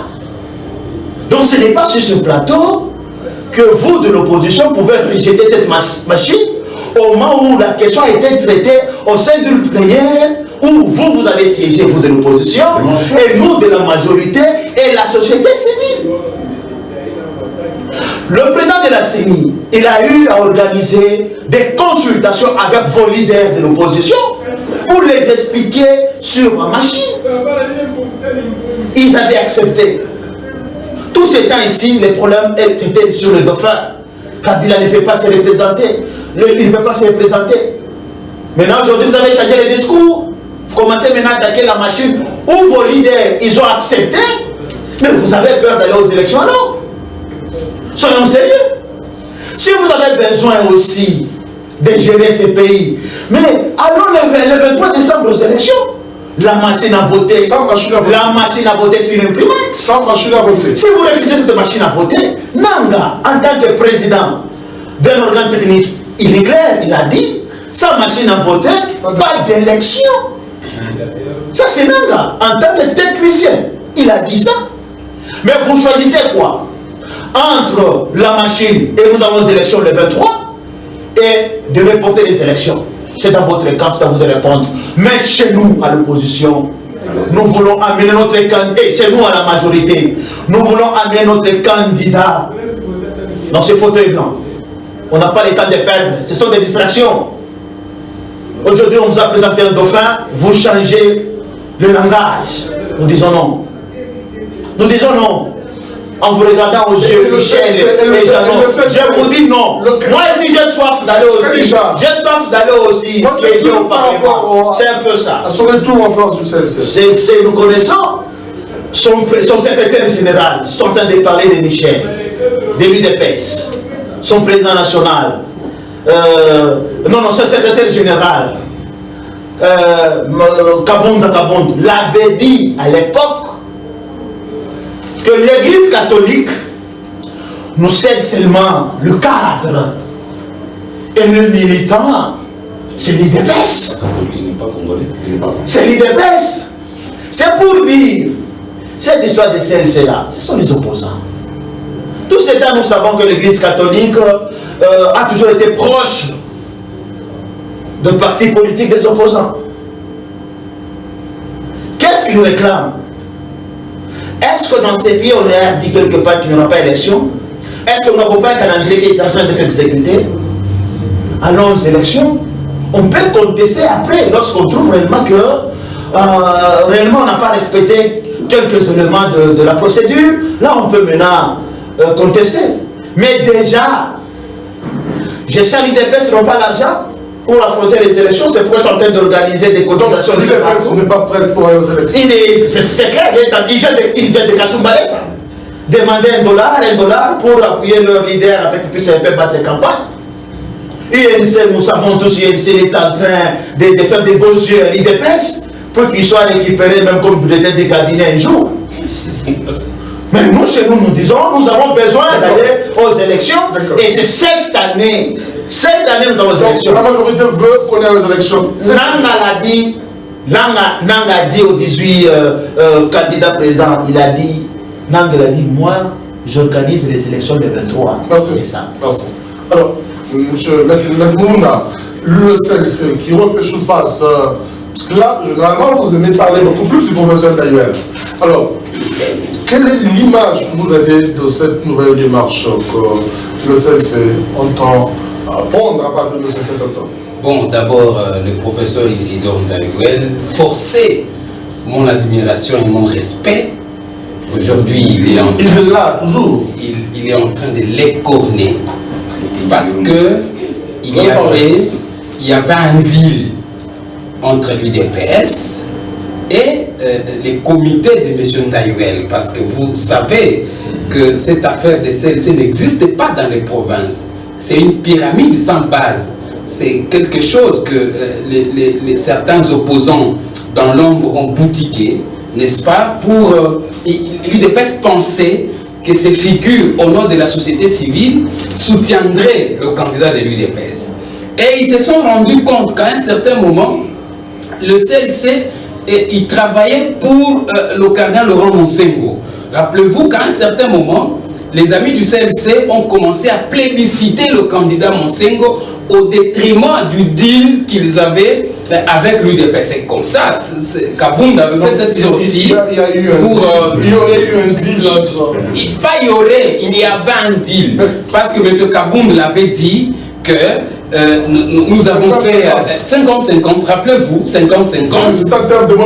S13: Donc ce n'est pas sur ce plateau que vous de l'opposition pouvez rejeter cette machine au moment où la question a été traitée au sein d'une plénière où vous avez siégé, vous de l'opposition, et nous de la majorité et la société civile. Le président de la CENI, il a eu à organiser des consultations avec vos leaders de l'opposition pour les expliquer sur ma machine. Ils avaient accepté. Tout ce temps ici, les problèmes étaient sur le dauphin. Kabila ne peut pas se représenter. Il ne peut pas se représenter. Maintenant, aujourd'hui, vous avez changé les discours. Vous commencez maintenant à attaquer la machine où vos leaders, ils ont accepté. Mais vous avez peur d'aller aux élections alors. Soyons sérieux. Si vous avez besoin aussi de gérer ces pays, mais allons le 23 décembre aux élections. La machine à voter, la machine à voter sur l'imprimante.
S1: Sans machine à voter.
S13: Si vous refusez cette machine à voter, Nanga, en tant que président d'un organe technique, il est clair, il a dit, sans machine à voter, pas d'élection. Ça c'est Nanga, en tant que technicien, il a dit ça. Mais vous choisissez quoi? Entre la machine et nous avons les élections le 23 et de reporter les élections. C'est dans votre camp, ça vous de répondre. Mais chez nous, à l'opposition, nous voulons amener notre candidat, et chez nous, à la majorité, nous voulons amener notre candidat dans ce fauteuil blanc. On n'a pas le temps de perdre, ce sont des distractions. Aujourd'hui, on vous a présenté un dauphin, vous changez le langage. Nous disons non. Nous disons non. En vous regardant aux yeux, Michel et Janon, je vous dis non. Moi, si j'ai soif d'aller aussi, j'ai soif d'aller aussi siéger au Parlement. C'est un peu ça.
S1: À son retour en force du CLC.
S13: Nous connaissons son secrétaire général. Ils sont en train de parler de Michel, de l'UDPS, son président national. Non, son secrétaire général, Kabonda l'avait dit à l'époque que l'Église catholique nous cède seulement le cadre et le militant, c'est l'IDPS.
S9: Il n'est pas congolais, il n'est pas.
S13: C'est l'IDPS. C'est pour dire, cette histoire de CLC là, ce sont les opposants. Tout ce temps, nous savons que l'Église catholique a toujours été proche de partis politiques des opposants. Qu'est-ce qu'ils nous réclament? Est-ce que dans ces pays, on a dit quelque part qu'il n'y aura pas d'élection? Est-ce qu'on n'a pas un calendrier qui est en train d'être exécuté? Allons aux élections. On peut contester après, lorsqu'on trouve réellement que réellement on n'a pas respecté quelques éléments de la procédure. Là, on peut maintenant contester. Mais déjà, je sais que l'IDPS n'ont pas l'argent pour affronter les élections, c'est pourquoi ils sont en train d'organiser des cotisations.
S1: On n'est pas prêt pour aller aux élections.
S13: C'est clair, il vient de Kasumbalé, ça. Demander $1 pour appuyer leur leader afin qu'ils puissent un peu battre les campagnes. INC, nous savons tous, INC est en train de faire des beaux yeux à l'IDPS pour qu'ils soient récupérés même comme bulletin des cabinets un jour. Mais nous, chez nous, nous disons, nous avons besoin d'aller aux élections. Et c'est cette année, nous avons aux élections.
S1: La majorité veut qu'on aille aux élections.
S13: Nanga a dit aux 18 candidats présidents, Nanga a dit, moi, j'organise les élections le 23 décembre.
S1: Merci. Alors, M. Mouna, le CLC qui refait surface, parce que là, généralement, vous aimez parler beaucoup plus du professeur Taïwan. Alors, quelle est l'image que vous avez de cette nouvelle démarche que le CLC entend prendre à partir de ce 7 octobre?
S7: Bon, d'abord, le professeur Isidore Taïwan, forcer mon admiration et mon respect. Aujourd'hui, il est en train de l'écorner. Parce que il y avait un deal entre l'UDPS et les comités de M. Taïwan. Parce que vous savez que cette affaire de CLC n'existe pas dans les provinces. C'est une pyramide sans base. C'est quelque chose que certains opposants dans l'ombre ont boutiqué, n'est-ce pas, pour l'UDPS penser que ces figures au nom de la société civile soutiendraient le candidat de l'UDPS. Et ils se sont rendus compte qu'à un certain moment, le CLC, il travaillait pour le cardinal Laurent Monsengo. Rappelez-vous qu'à un certain moment, les amis du CLC ont commencé à plébisciter le candidat Monsengo au détriment du deal qu'ils avaient avec l'UDP. C'est comme ça, Kabound avait fait cette sortie.
S1: Il y aurait eu un deal entre...
S7: Il y avait un deal. Parce que M. Kabound l'avait dit que nous avons fait 50-50, rappelez-vous, 50-50.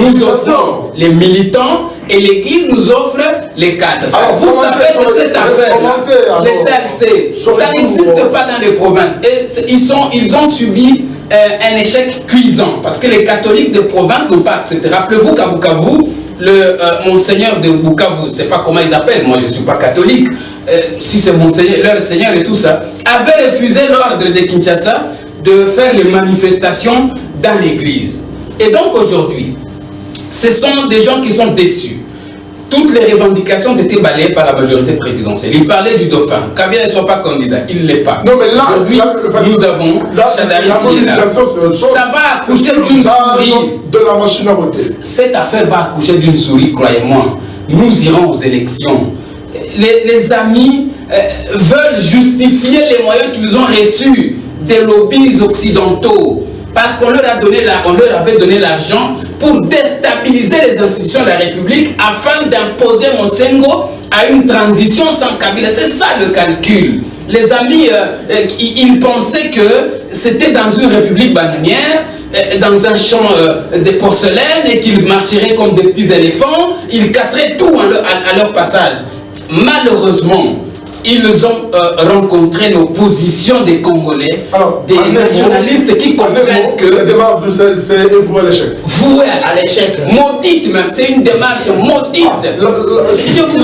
S7: Nous offrons les militants et l'Église nous offre les cadres. Alors, vous savez que cette affaire, les CLC, ça n'existe pas dans les provinces. Et ils ont subi un échec cuisant parce que les catholiques de province n'ont pas accepté. Rappelez-vous qu'à Bukavu, Monseigneur de Bukavu, je ne sais pas comment ils appellent, moi je ne suis pas catholique, si c'est Monseigneur, leur Seigneur et tout ça, avait refusé l'ordre de Kinshasa de faire les manifestations dans l'église. Et donc aujourd'hui, ce sont des gens qui sont déçus. Toutes les revendications étaient balayées par la majorité présidentielle. Ils parlaient du dauphin. Kabila ne soit pas candidat, il ne l'est pas.
S1: Non, mais là,
S7: aujourd'hui, nous avons Chadari qui est là. Ça va accoucher d'une souris.
S1: De la machine à voter.
S7: Cette affaire va accoucher d'une souris, croyez-moi. Nous irons aux élections. Les amis veulent justifier les moyens qu'ils ont reçus des lobbies occidentaux parce qu'on leur avait donné l'argent pour déstabiliser les institutions de la République afin d'imposer Monsengo à une transition sans Kabila. C'est ça le calcul. Les amis, ils pensaient que c'était dans une république bananière, dans un champ de porcelaine et qu'ils marcheraient comme des petits éléphants, ils casseraient tout à leur passage. Malheureusement, ils ont rencontré l'opposition des Congolais, des nationalistes qui comprennent que
S1: la démarche du CLC est vouée à l'échec.
S7: Vouée à l'échec. Maudite même, c'est une démarche maudite. Je vous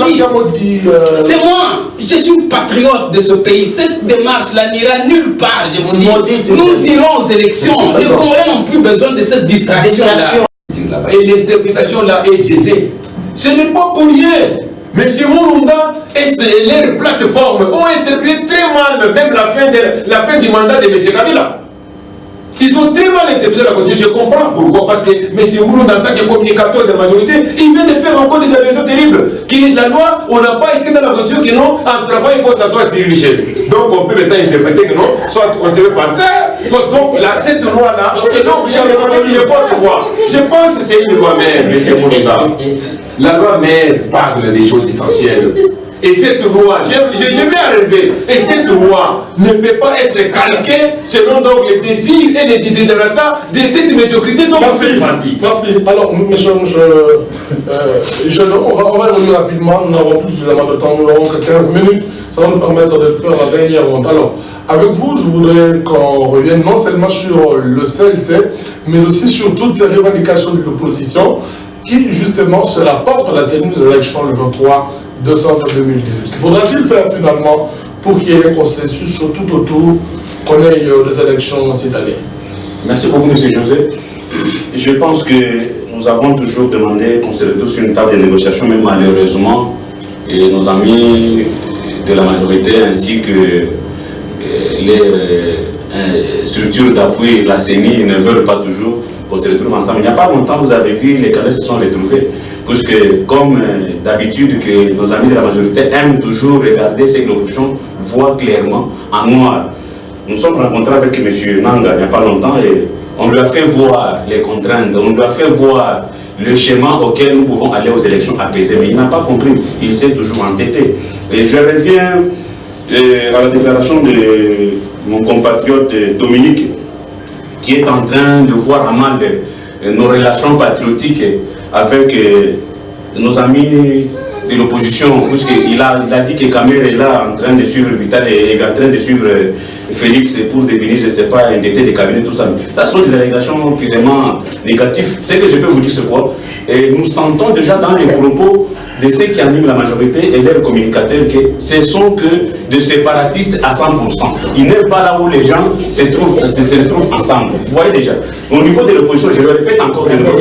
S7: dis, c'est moi, je suis patriote de ce pays. Cette démarche-là n'ira nulle part, je vous dis. Nous irons aux élections. Les Congolais n'ont plus besoin de cette distraction-là. Et l'interprétation-là est biaisée.
S8: Ce n'est pas pour rien. M. Mulunga et leur plateforme ont interprété très mal même la fin du mandat de M. Kabila. Ils ont très mal interprété la Constitution. Je comprends pourquoi. Parce que M. Mulunga, en tant que communicateur de la majorité, il vient de faire encore des allégations terribles. La loi, on n'a pas été dans la Constitution que non, en travail, il faut s'asseoir sur une chaise. Donc on peut maintenant interpréter que non, soit on se met par terre. Donc cette loi-là, c'est donc obligé de demander qu'il n'est pas de loi. Je pense que c'est une loi mère, M. Mulunga. La loi mère parle des choses essentielles. Et cette loi, je vais arriver, et cette loi ne peut pas être calquée selon donc les désirs et les desiderata de cette médiocrité dont on fait partie.
S1: Merci. Alors, monsieur, on va revenir rapidement, nous n'avons plus suffisamment de temps, nous n'avons que 15 minutes, ça va nous permettre de faire la dernière ronde. Alors, avec vous, je voudrais qu'on revienne non seulement sur le CLC, mais aussi sur toutes les revendications de l'opposition qui justement se rapportent à la tenue des élections le 23 décembre 2018. Qu'il faudra-t-il faire finalement pour qu'il y ait un consensus sur tout autour qu'on ait des élections cette année?
S9: Merci beaucoup, M. José. Je pense que nous avons toujours demandé qu'on se retrouve sur une table de négociation, mais malheureusement, nos amis de la majorité ainsi que les structures d'appui, la CENI, ne veulent pas toujours qu'on se retrouve ensemble. Il n'y a pas longtemps, vous avez vu, les cadets se sont retrouvés. Puisque, comme d'habitude, que nos amis de la majorité aiment toujours regarder ce que l'opposition voit clairement en noir. Nous sommes rencontrés avec M. Nanga il n'y a pas longtemps et on lui a fait voir les contraintes, on lui a fait voir le schéma auquel nous pouvons aller aux élections apaisées. Mais il n'a pas compris, il s'est toujours entêté. Et je reviens à la déclaration de mon compatriote Dominique, qui est en train de voir à mal nos relations patriotiques avec nos amis de l'opposition, puisqu'il a dit que Kamer est là en train de suivre Vital et en train de suivre Félix pour devenir, je ne sais pas, un député de cabinet, tout ça. Ça sont des allégations vraiment négatives. Ce que je peux vous dire, c'est quoi? Et nous sentons déjà dans les propos de ceux qui animent la majorité et leurs communicateurs que ce sont que des séparatistes à 100%. Ils n'aiment pas là où les gens se retrouvent ensemble. Vous voyez déjà. Au niveau de l'opposition, je le répète encore de nouveau.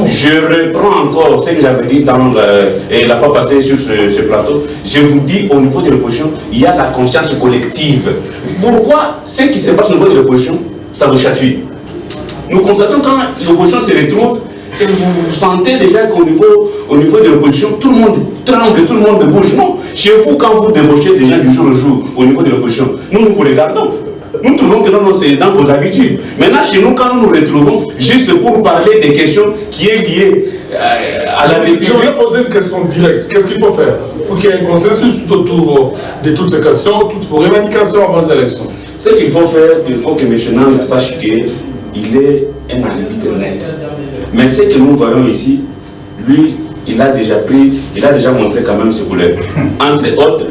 S9: Je reprends encore ce que j'avais dit dans la fois passée sur ce plateau. Je vous dis, au niveau de l'opposition, il y a la conscience collective. Pourquoi ce qui se passe au niveau de l'opposition, ça vous chatouille? Nous constatons quand l'opposition se retrouve, Et vous sentez déjà qu'au niveau de l'opposition, tout le monde tremble, tout le monde bouge. Non, chez vous, quand vous débauchez des gens du jour au jour au niveau de l'opposition, nous vous regardons. Nous trouvons que non, c'est dans vos habitudes. Maintenant, chez nous, quand nous nous retrouvons, juste pour parler des questions qui est liées à la République.
S1: Je vais poser une question directe. Qu'est-ce qu'il faut faire pour qu'il y ait un consensus tout autour de toutes ces questions, toutes vos revendications avant les élections?
S9: Ce qu'il faut faire, il faut que M. Nang sache qu'il est un arbitre net. Mais ce que nous voyons ici, lui, il a déjà montré quand même ses couleurs. Entre autres,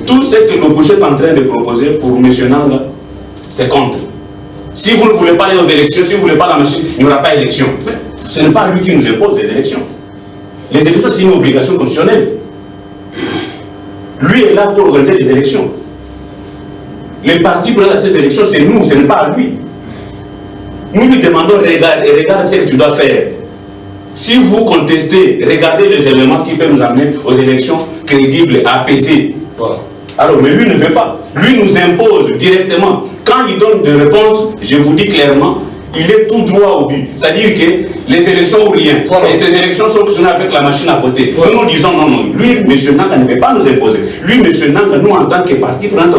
S9: tout ce que l'opposition est en train de proposer pour M. Nang, c'est contre. Si vous ne voulez pas aller aux élections, si vous ne voulez pas la machine, il n'y aura pas d'élection. Mais ce n'est pas lui qui nous impose les élections. Les élections, c'est une obligation constitutionnelle. Lui est là pour organiser les élections. Les partis pour aller à ces élections, c'est nous, ce n'est pas lui. Nous lui demandons, regarde ce que tu dois faire. Si vous contestez, regardez les éléments qui peuvent nous amener aux élections crédibles, apaisées. Voilà. Alors, mais lui ne veut pas. Lui nous impose directement. Quand il donne des réponses, je vous dis clairement, il est tout droit au but. C'est-à-dire que les élections ou rien. Voilà. Et ces élections sont fonctionnées avec la machine à voter. Voilà. Nous disons non, non. Lui, M. Nanga ne peut pas nous imposer. Lui, M. Nanga, nous, en tant que parti prenant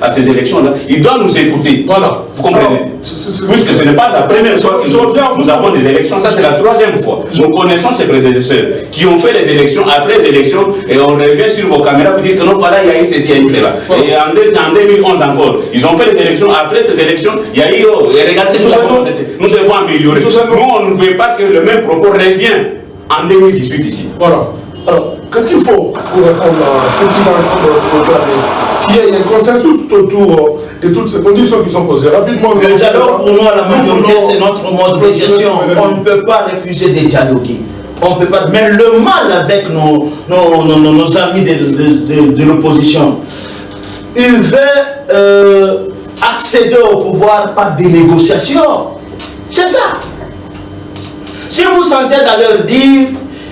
S9: à ces élections-là, il doit nous écouter. Voilà. Vous comprenez? Puisque ce n'est pas la première fois que nous avons des élections. Ça, c'est la troisième fois. Nous connaissons ces prédécesseurs qui ont fait les élections, après les élections, et on revient sur vos caméras pour dire que non, voilà, il y a eu ceci, il y a eu cela. Voilà. Et en 2011 encore, ils ont fait les élections. Après ces élections, il y a eu, regardez ce que nous devons améliorer. Nous, on ne veut pas que le même propos revienne en 2018 ici.
S1: Voilà. Alors, qu'est-ce qu'il faut pour répondre à ce qui va répondre qu'il y ait un consensus autour de toutes ces conditions qui sont posées rapidement?
S13: Le dialogue, pour nous, à la majorité, c'est notre mode de gestion. On ne peut pas refuser de dialoguer. On ne peut pas. Mais le mal avec nos amis de l'opposition, ils veulent accéder au pouvoir par des négociations. C'est ça. Si vous sentez dans leur dire,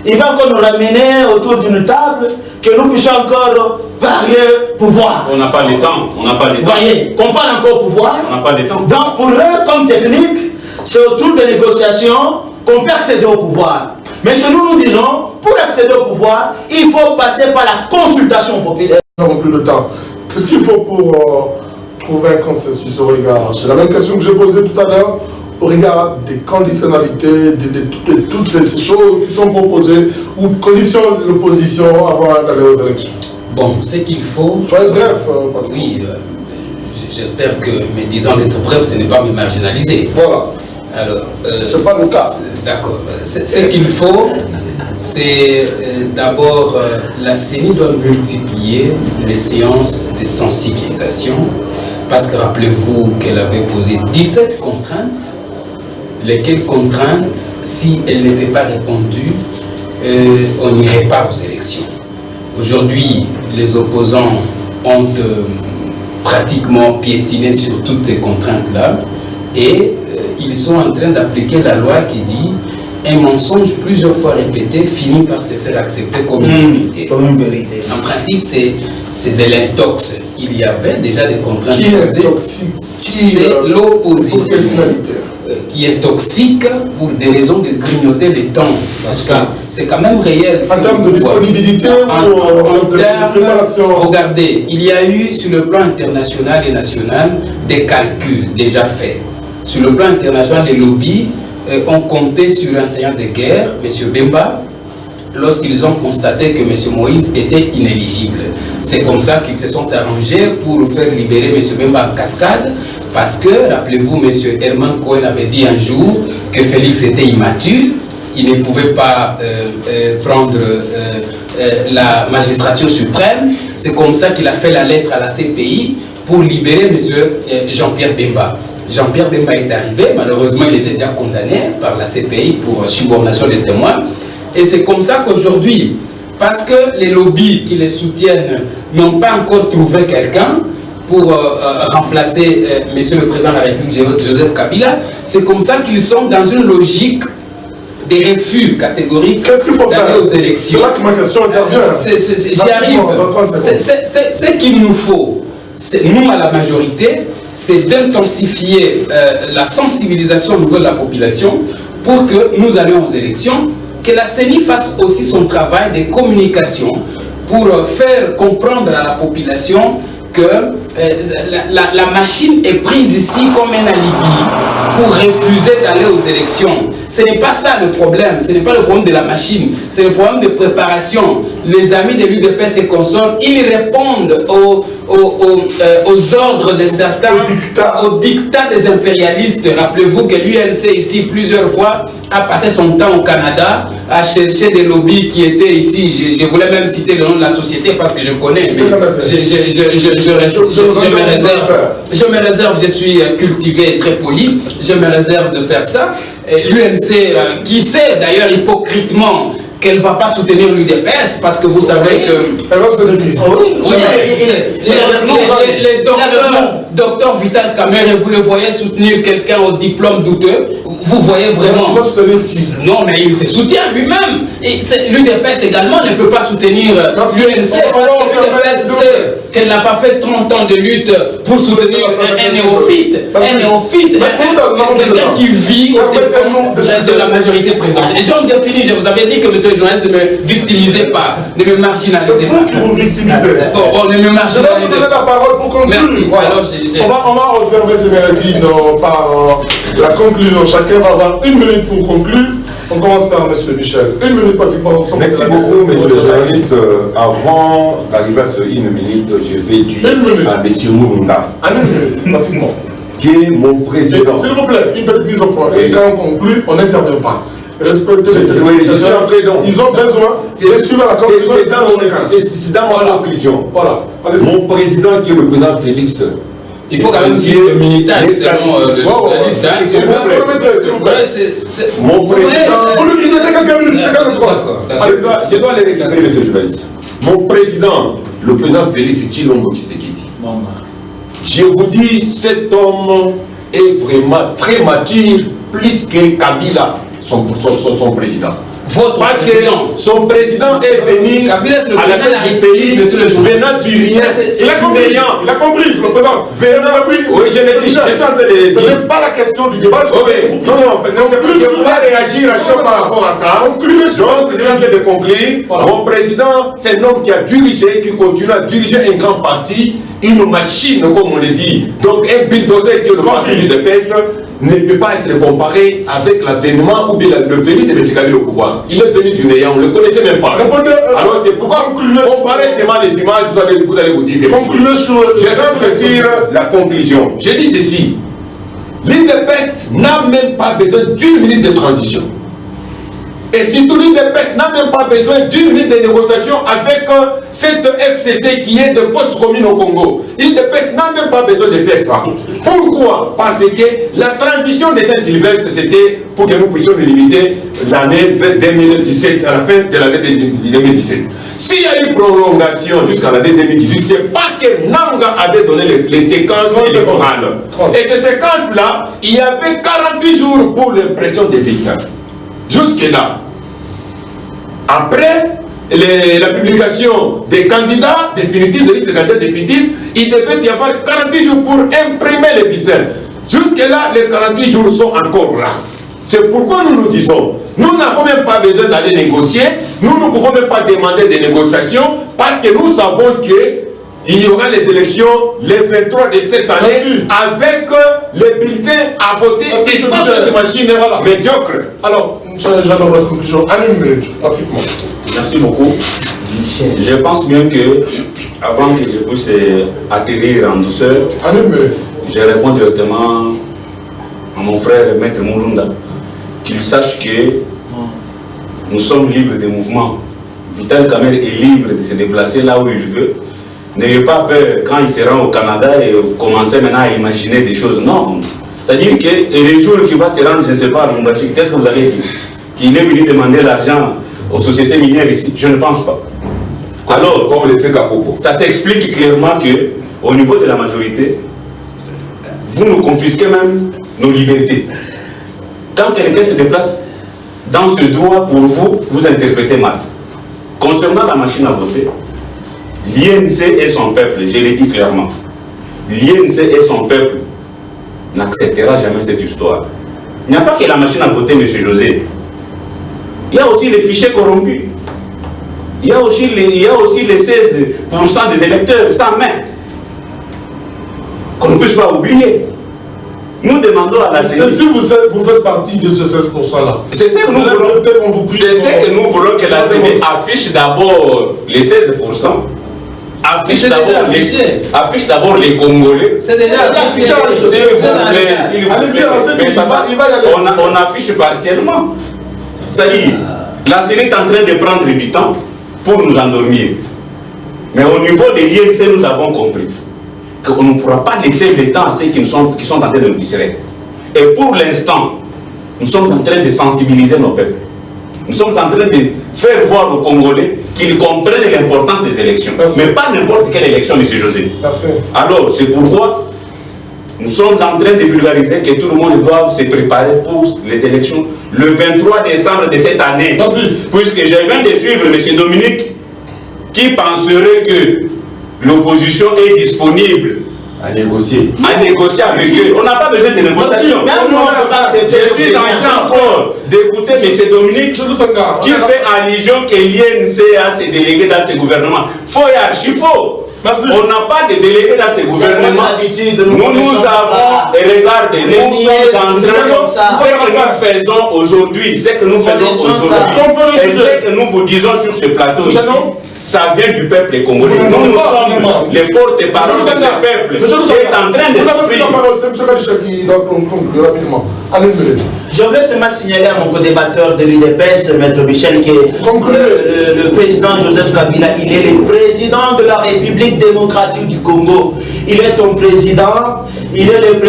S13: il va encore nous ramener autour d'une table, que nous puissions encore parler pouvoir.
S9: On n'a pas le temps. On n'a pas le temps.
S13: Vous voyez, qu'on parle encore pouvoir.
S9: On n'a pas le temps.
S13: Donc pour eux, comme technique, c'est autour des négociations qu'on peut accéder au pouvoir. Mais chez nous, nous disons, pour accéder au pouvoir, il faut passer par la consultation populaire.
S1: Nous n'avons plus de temps. Qu'est-ce qu'il faut pour trouver un consensus au regard? C'est la même question que j'ai posée tout à l'heure, au regard des conditionnalités, de toutes ces choses qui sont proposées ou conditionnent l'opposition avant d'aller aux élections.
S7: Bon, ce qu'il faut...
S1: Soyez bref,
S7: oui, j'espère que, mais disant d'être bref, ce n'est pas me marginaliser.
S1: Voilà.
S7: Alors,
S1: c'est pas le cas.
S7: D'accord. Ce qu'il faut, c'est d'abord, la CENI doit multiplier les séances de sensibilisation, parce que rappelez-vous qu'elle avait posé 17 contraintes, lesquelles contraintes, si elles n'étaient pas répondues, on n'irait pas aux élections. Aujourd'hui, les opposants ont pratiquement piétiné sur toutes ces contraintes-là, et ils sont en train d'appliquer la loi qui dit un mensonge plusieurs fois répété finit par se faire accepter comme une vérité. En principe, c'est de l'intox. Il y avait déjà des contraintes. C'est l'opposition qui est toxique pour des raisons de grignoter les temps. Parce que c'est quand même réel.
S1: En termes de disponibilité ou de préparation?
S7: Regardez, il y a eu sur le plan international et national des calculs déjà faits. Sur le plan international, les lobbies ont compté sur un seigneur de guerre, M. Bemba, lorsqu'ils ont constaté que M. Moïse était inéligible. C'est comme ça qu'ils se sont arrangés pour faire libérer M. Bemba en cascade, parce que, rappelez-vous, M. Herman Cohen avait dit un jour que Félix était immature, il ne pouvait pas prendre la magistrature suprême. C'est comme ça qu'il a fait la lettre à la CPI pour libérer M. Jean-Pierre Bemba. Jean-Pierre Bemba est arrivé, malheureusement il était déjà condamné par la CPI pour subornation des témoins. Et c'est comme ça qu'aujourd'hui, parce que les lobbies qui les soutiennent n'ont pas encore trouvé quelqu'un pour remplacer Monsieur le Président de la République, Joseph Kabila, c'est comme ça qu'ils sont dans une logique des refus catégoriques d'aller aux élections.
S1: C'est là que ma question intervient.
S7: J'y arrive. Ce qu'il nous faut, nous à la majorité, c'est d'intensifier la sensibilisation au niveau de la population pour que nous allions aux élections, que la CENI fasse aussi son travail de communication pour faire comprendre à la population que la machine est prise ici comme un alibi pour refuser d'aller aux élections. Ce n'est pas ça le problème, ce n'est pas le problème de la machine, c'est le problème de préparation. Les amis de l'UDPS et consorts, ils répondent aux ordres de certains, aux dictats des impérialistes. Rappelez-vous que l'UNC ici plusieurs fois a passé son temps au Canada à chercher des lobbies qui étaient ici. Je voulais même citer le nom de la société parce que je connais, mais je me réserve, je suis cultivé et très poli, je me réserve de faire ça. L'UNC, qui sait d'ailleurs hypocritement qu'elle ne va pas soutenir l'UDPS parce que vous savez que...
S1: Elle va soutenir qui?
S7: Oui, les docteur Vital Kamerhe, vous le voyez soutenir quelqu'un au diplôme douteux, vous voyez vraiment... Non, mais il se soutient lui-même. L'UDPS également ne peut pas soutenir l'UNC parce que l'UDPS sait qu'elle n'a pas fait 30 ans de lutte pour soutenir un néophyte. Quelqu'un qui vit au dépend de la majorité présidentielle. Et John Delphine, je vous avais dit que monsieur le journaliste ne me victimisez pas, ne me marginalisez pas. Ne me marginalisez pas. Je vais vous donner la parole pour conclure. Merci.
S1: Voilà. On va refermer ces magazines par la conclusion. Chacun va avoir 1 minute pour conclure. On commence par M. Michel. 1 minute pratiquement.
S8: Merci beaucoup, monsieur le journaliste. Avant d'arriver à ce 1 minute, je vais dire à M. Mourounda.
S1: 1 minute, pratiquement.
S8: Qui est mon président.
S1: S'il vous plaît, une petite mise au point. Et quand on conclut, on n'intervient pas. Respectez les téléspectateurs. Ils ont besoin de suivre la conclusion.
S8: C'est dans ma conclusion.
S1: Voilà.
S8: Mon président qui est le président Félix.
S7: Il faut quand même suivre le militaire, selon le journaliste.
S8: Mon président...
S1: Vous lui dites quelques minutes,
S8: je dois les réclamer, monsieur le journaliste. Mon président, le président Félix Tshilombo Tshisekedi. Je vous dis, cet homme est vraiment très mature, plus que Kabila, son président. Parce que son président est venu à la tête du pays, venant du rien.
S1: Il a compris, le président.
S8: Oui, je l'ai dit,
S1: ce n'est pas la question du débat.
S8: Non, je ne peux pas réagir à chaque par rapport à ça. Donc, je viens de conclure. Mon président, c'est un homme qui a dirigé, qui continue à diriger un grand parti, une machine, comme on le dit. Donc, un bulldozer qui est le parti de l'UDPS ne peut pas être comparé avec l'avènement ou bien le venu de M. Kabila au pouvoir. Il est venu du néant, on ne le connaissait même pas. Alors c'est pourquoi comparer seulement les images, vous allez vous dire quelque chose. Je rentre sur la conclusion. Je dis ceci, l'UDPS n'a même pas besoin d'1 minute de transition. Et surtout l'UDPS n'a même pas besoin d'1 minute de négociation avec cette FCC qui est de fausses communes au Congo. L'UDPS n'a même pas besoin de faire ça. Pourquoi? Parce que la transition de Saint-Sylvestre, c'était pour que nous puissions limiter l'année 2017, à la fin de l'année 2017. S'il y a eu prolongation jusqu'à l'année 2018, c'est parce que Nanga avait donné les séquences électorales. Et ces séquences-là, il y avait 48 jours pour l'impression des victimes. Jusque-là. Après la publication des candidats définitifs, de liste de candidats définitifs, il devait y avoir 48 jours pour imprimer les bulletins. Jusque-là, les 48 jours sont encore là. C'est pourquoi nous nous disons, nous n'avons même pas besoin d'aller négocier, nous ne pouvons même pas demander des négociations, parce que nous savons qu'il y aura les élections les 23 de cette année avec les bulletins à voter et sans cette machine médiocre.
S1: Alors, M. Jean, votre conclusion, en 1 minute, pratiquement.
S9: Merci beaucoup. Je pense bien que, avant que je puisse atterrir en douceur, je réponds directement à mon frère Maître Mourounda, qu'il sache que nous sommes libres de mouvement. Vital Kamerhe est libre de se déplacer là où il veut. N'ayez pas peur quand il se rend au Canada et commencer maintenant à imaginer des choses. Non. C'est-à-dire que le jour qu'il va se rendre, je ne sais pas, à Lumbashi, qu'est-ce que vous avez dit? Qu'il est venu demander l'argent aux sociétés minières ici? Je ne pense pas. Alors,
S8: comme le fait Kapopo,
S9: ça s'explique clairement que, au niveau de la majorité, vous nous confisquez même nos libertés. Quand quelqu'un se déplace dans ce droit pour vous, vous interprétez mal. Concernant la machine à voter, l'INC et son peuple, je l'ai dit clairement, l'INC et son peuple n'acceptera jamais cette histoire. Il n'y a pas que la machine à voter, M. José. Il y a aussi les fichiers corrompus. Il y a aussi les 16% des électeurs sans main. Qu'on ne puisse pas oublier. Nous demandons à la CENI.
S1: Si vous faites partie de ce 16%-là,
S9: c'est ce que nous voulons. C'est ce que nous voulons que la CENI affiche d'abord les 16%. Affiche d'abord les Congolais.
S7: C'est déjà affiché.
S9: S'il vous plaît. On affiche partiellement. C'est-à-dire, la CENI est en train de prendre du temps pour nous endormir. Mais au niveau des l'INC, nous avons compris qu'on ne pourra pas laisser le temps à ceux qui sont en train de nous distraire. Et pour l'instant, nous sommes en train de sensibiliser nos peuples. Nous sommes en train de faire voir aux Congolais qu'ils comprennent l'importance des élections. Merci. Mais pas n'importe quelle élection, M. José. Merci. Alors, c'est pourquoi nous sommes en train de vulgariser que tout le monde doit se préparer pour les élections le 23 décembre de cette année. Merci. Puisque je viens de suivre M. Dominique, qui penserait que l'opposition est disponible
S8: à négocier
S9: avec eux. On n'a pas besoin de négociation. Je suis en train encore d'écouter M. Dominique qui fait allusion que l'INC a ses délégués dans ce gouvernement. Faux et archi faux. On n'a pas de délégués dans ce gouvernement. Nous avons, et regardez, nous sommes en train, ce que nous faisons aujourd'hui, et ce que nous vous disons sur ce plateau ici, ça vient du peuple congolais. Nous sommes les porte-parole de ce peuple qui est en train de souffrir.
S13: Je voulais seulement signaler à mon co-débatteur de l'UDPS, Maître Michel, que le président Joseph Kabila, il est le président de la République démocratique du Congo. Il est ton président, il est le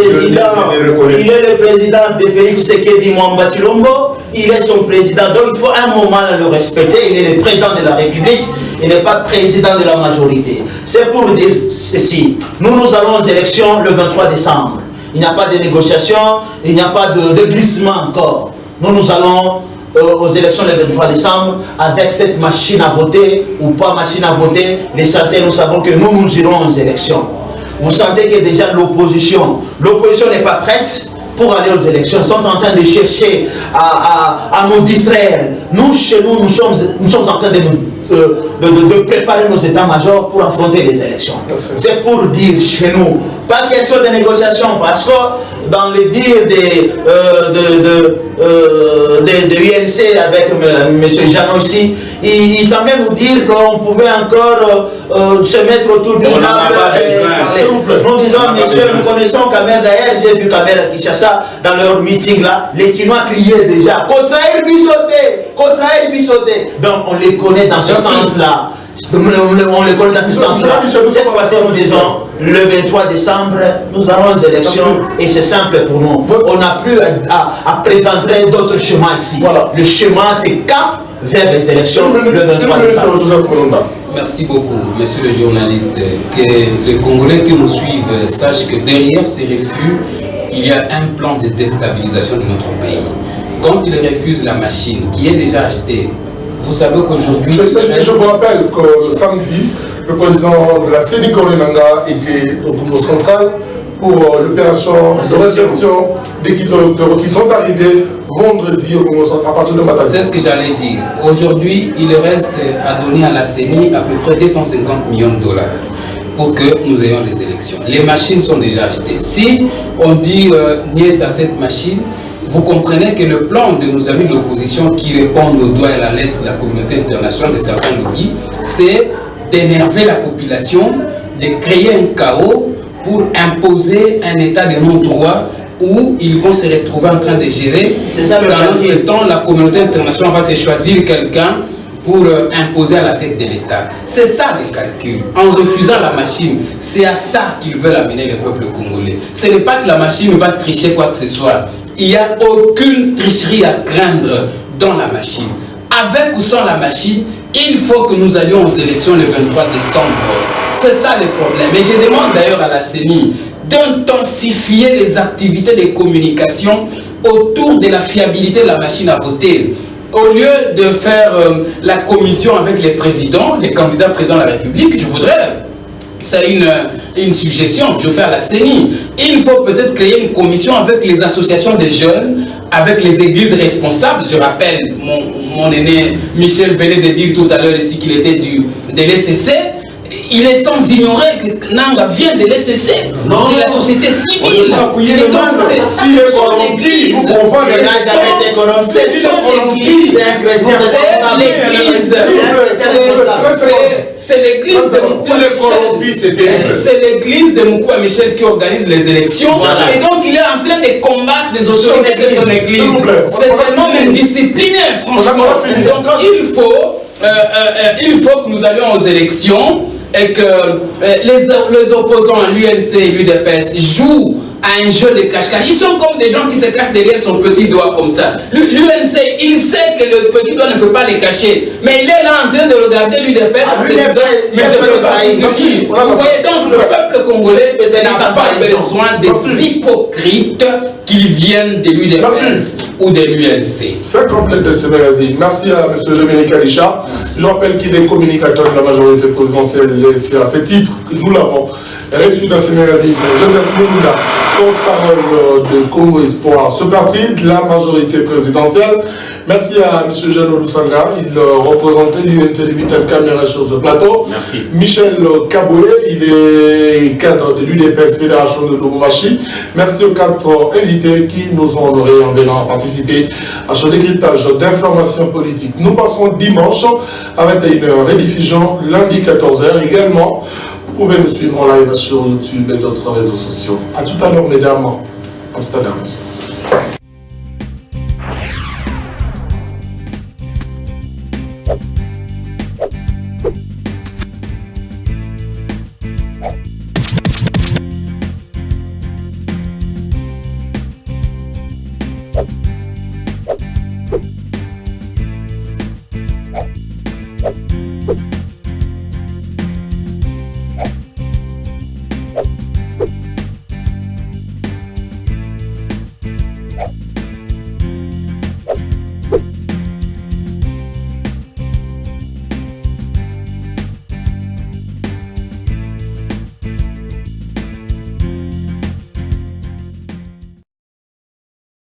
S13: président de Félix Tshisekedi Mwamba Tshilombo, il est son président, donc il faut un moment le respecter. Il est le président de la République, il n'est pas président de la majorité. C'est pour dire ceci, nous allons aux élections le 23 décembre. Il n'y a pas de négociation, il n'y a pas de glissement encore. Nous allons aux élections le 23 décembre avec cette machine à voter ou pas machine à voter. L'essentiel, nous savons que nous irons aux élections. Vous sentez que déjà l'opposition n'est pas prête pour aller aux élections. Ils sont en train de chercher à nous distraire. Nous, chez nous, nous sommes en train de préparer nos états-majors pour affronter les élections. C'est pour dire chez nous, pas question de négociation, parce que dans le dire de UNC avec M. Jeannot ici, il semblait nous dire qu'on pouvait encore se mettre autour d'une table et parler. Nous disons, monsieur, nous connaissons Kamer d'ailleurs, j'ai vu Kamer à Kinshasa dans leur meeting là, les Kinois criaient déjà contre El Bissoté. Donc on les connaît dans ce sens-là. On les connaît dans ce sens-là. Cette fois-ci, nous disons, le 23 décembre, nous allons aux élections et c'est simple pour nous. On n'a plus à présenter d'autres chemins ici. Voilà. Le chemin, c'est cap vers les élections le 23 décembre.
S7: Merci beaucoup, monsieur le journaliste. Que les Congolais qui nous suivent sachent que derrière ces refus, il y a un plan de déstabilisation de notre pays. Quand ils refusent la machine qui est déjà achetée, vous savez qu'aujourd'hui...
S1: Je vous rappelle que samedi, le président de la CENI Nanga était au Congo central pour l'opération de réception des kits électoraux qui sont arrivés vendredi au Congo central à partir de matin.
S7: C'est ce que j'allais dire. Aujourd'hui, il reste à donner à la CENI à peu près 250 millions de dollars pour que nous ayons les élections. Les machines sont déjà achetées. Si on dit niet à cette machine, vous comprenez que le plan de nos amis de l'opposition qui répondent au doigt et à la lettre de la communauté internationale de certains lobbies, c'est d'énerver la population, de créer un chaos pour imposer un état de non-droit où ils vont se retrouver en train de gérer. Dans notre temps, la communauté internationale va se choisir quelqu'un pour imposer à la tête de l'État. C'est ça le calcul. En refusant la machine, c'est à ça qu'ils veulent amener le peuple congolais. Ce n'est pas que la machine va tricher quoi que ce soit. Il n'y a aucune tricherie à craindre dans la machine. Avec ou sans la machine, il faut que nous allions aux élections le 23 décembre. C'est ça le problème. Et je demande d'ailleurs à la CENI d'intensifier les activités de communication autour de la fiabilité de la machine à voter. Au lieu de faire la commission avec les présidents, les candidats présidents de la République, je voudrais c'est une suggestion que je fais à la CENI. Il faut peut-être créer une commission avec les associations des jeunes, avec les églises responsables. Je rappelle, mon aîné Michel venait de dire tout à l'heure ici qu'il était de l'ECC. Il est sans ignorer que Nanga vient de l'ECC, de la société civile. Et donc, c'est son église. C'est l'église de Moukoua Michel qui organise les élections. Et donc, il est en train de combattre les autorités de son église. C'est tellement indiscipliné, franchement. Donc, il faut que nous allions aux élections et que les opposants à l'UNC et l'UDPS jouent à un jeu de cache-cache. Ils sont comme des gens qui se cachent derrière son petit doigt comme ça. L'UNC, il sait que le petit doigt ne peut pas les cacher, mais il est là en train de regarder l'UDPS en se disant mais je ne peux pas soutenir. Vous voyez donc, le peuple congolais n'a pas besoin des hypocrites qu'ils viennent de l'UDPS ou de l'UNC.
S1: Fait complète de ce magazine. Merci à M. Dominique Alisha. Je rappelle qu'il est communicateur de la majorité présidentielle. C'est à ce titre que nous l'avons reçu dans ce magazine. Joseph Moumoula, porte-parole de Congo Espoir, ce parti de la majorité présidentielle. Merci à M. Jean Lusanga, il représentait l'UNT Vital Caméra sur ce plateau.
S9: Merci.
S1: Michel Kaboué, il est cadre de l'UDPS Fédération de Lubumbashi. Merci aux 4 invités qui nous ont honorés en venant participer à ce décryptage d'informations politiques. Nous passons dimanche à 21h, rediffusion lundi 14h également. Vous pouvez nous suivre en live sur YouTube et d'autres réseaux sociaux. A tout à l'heure, mesdames. Amsterdam.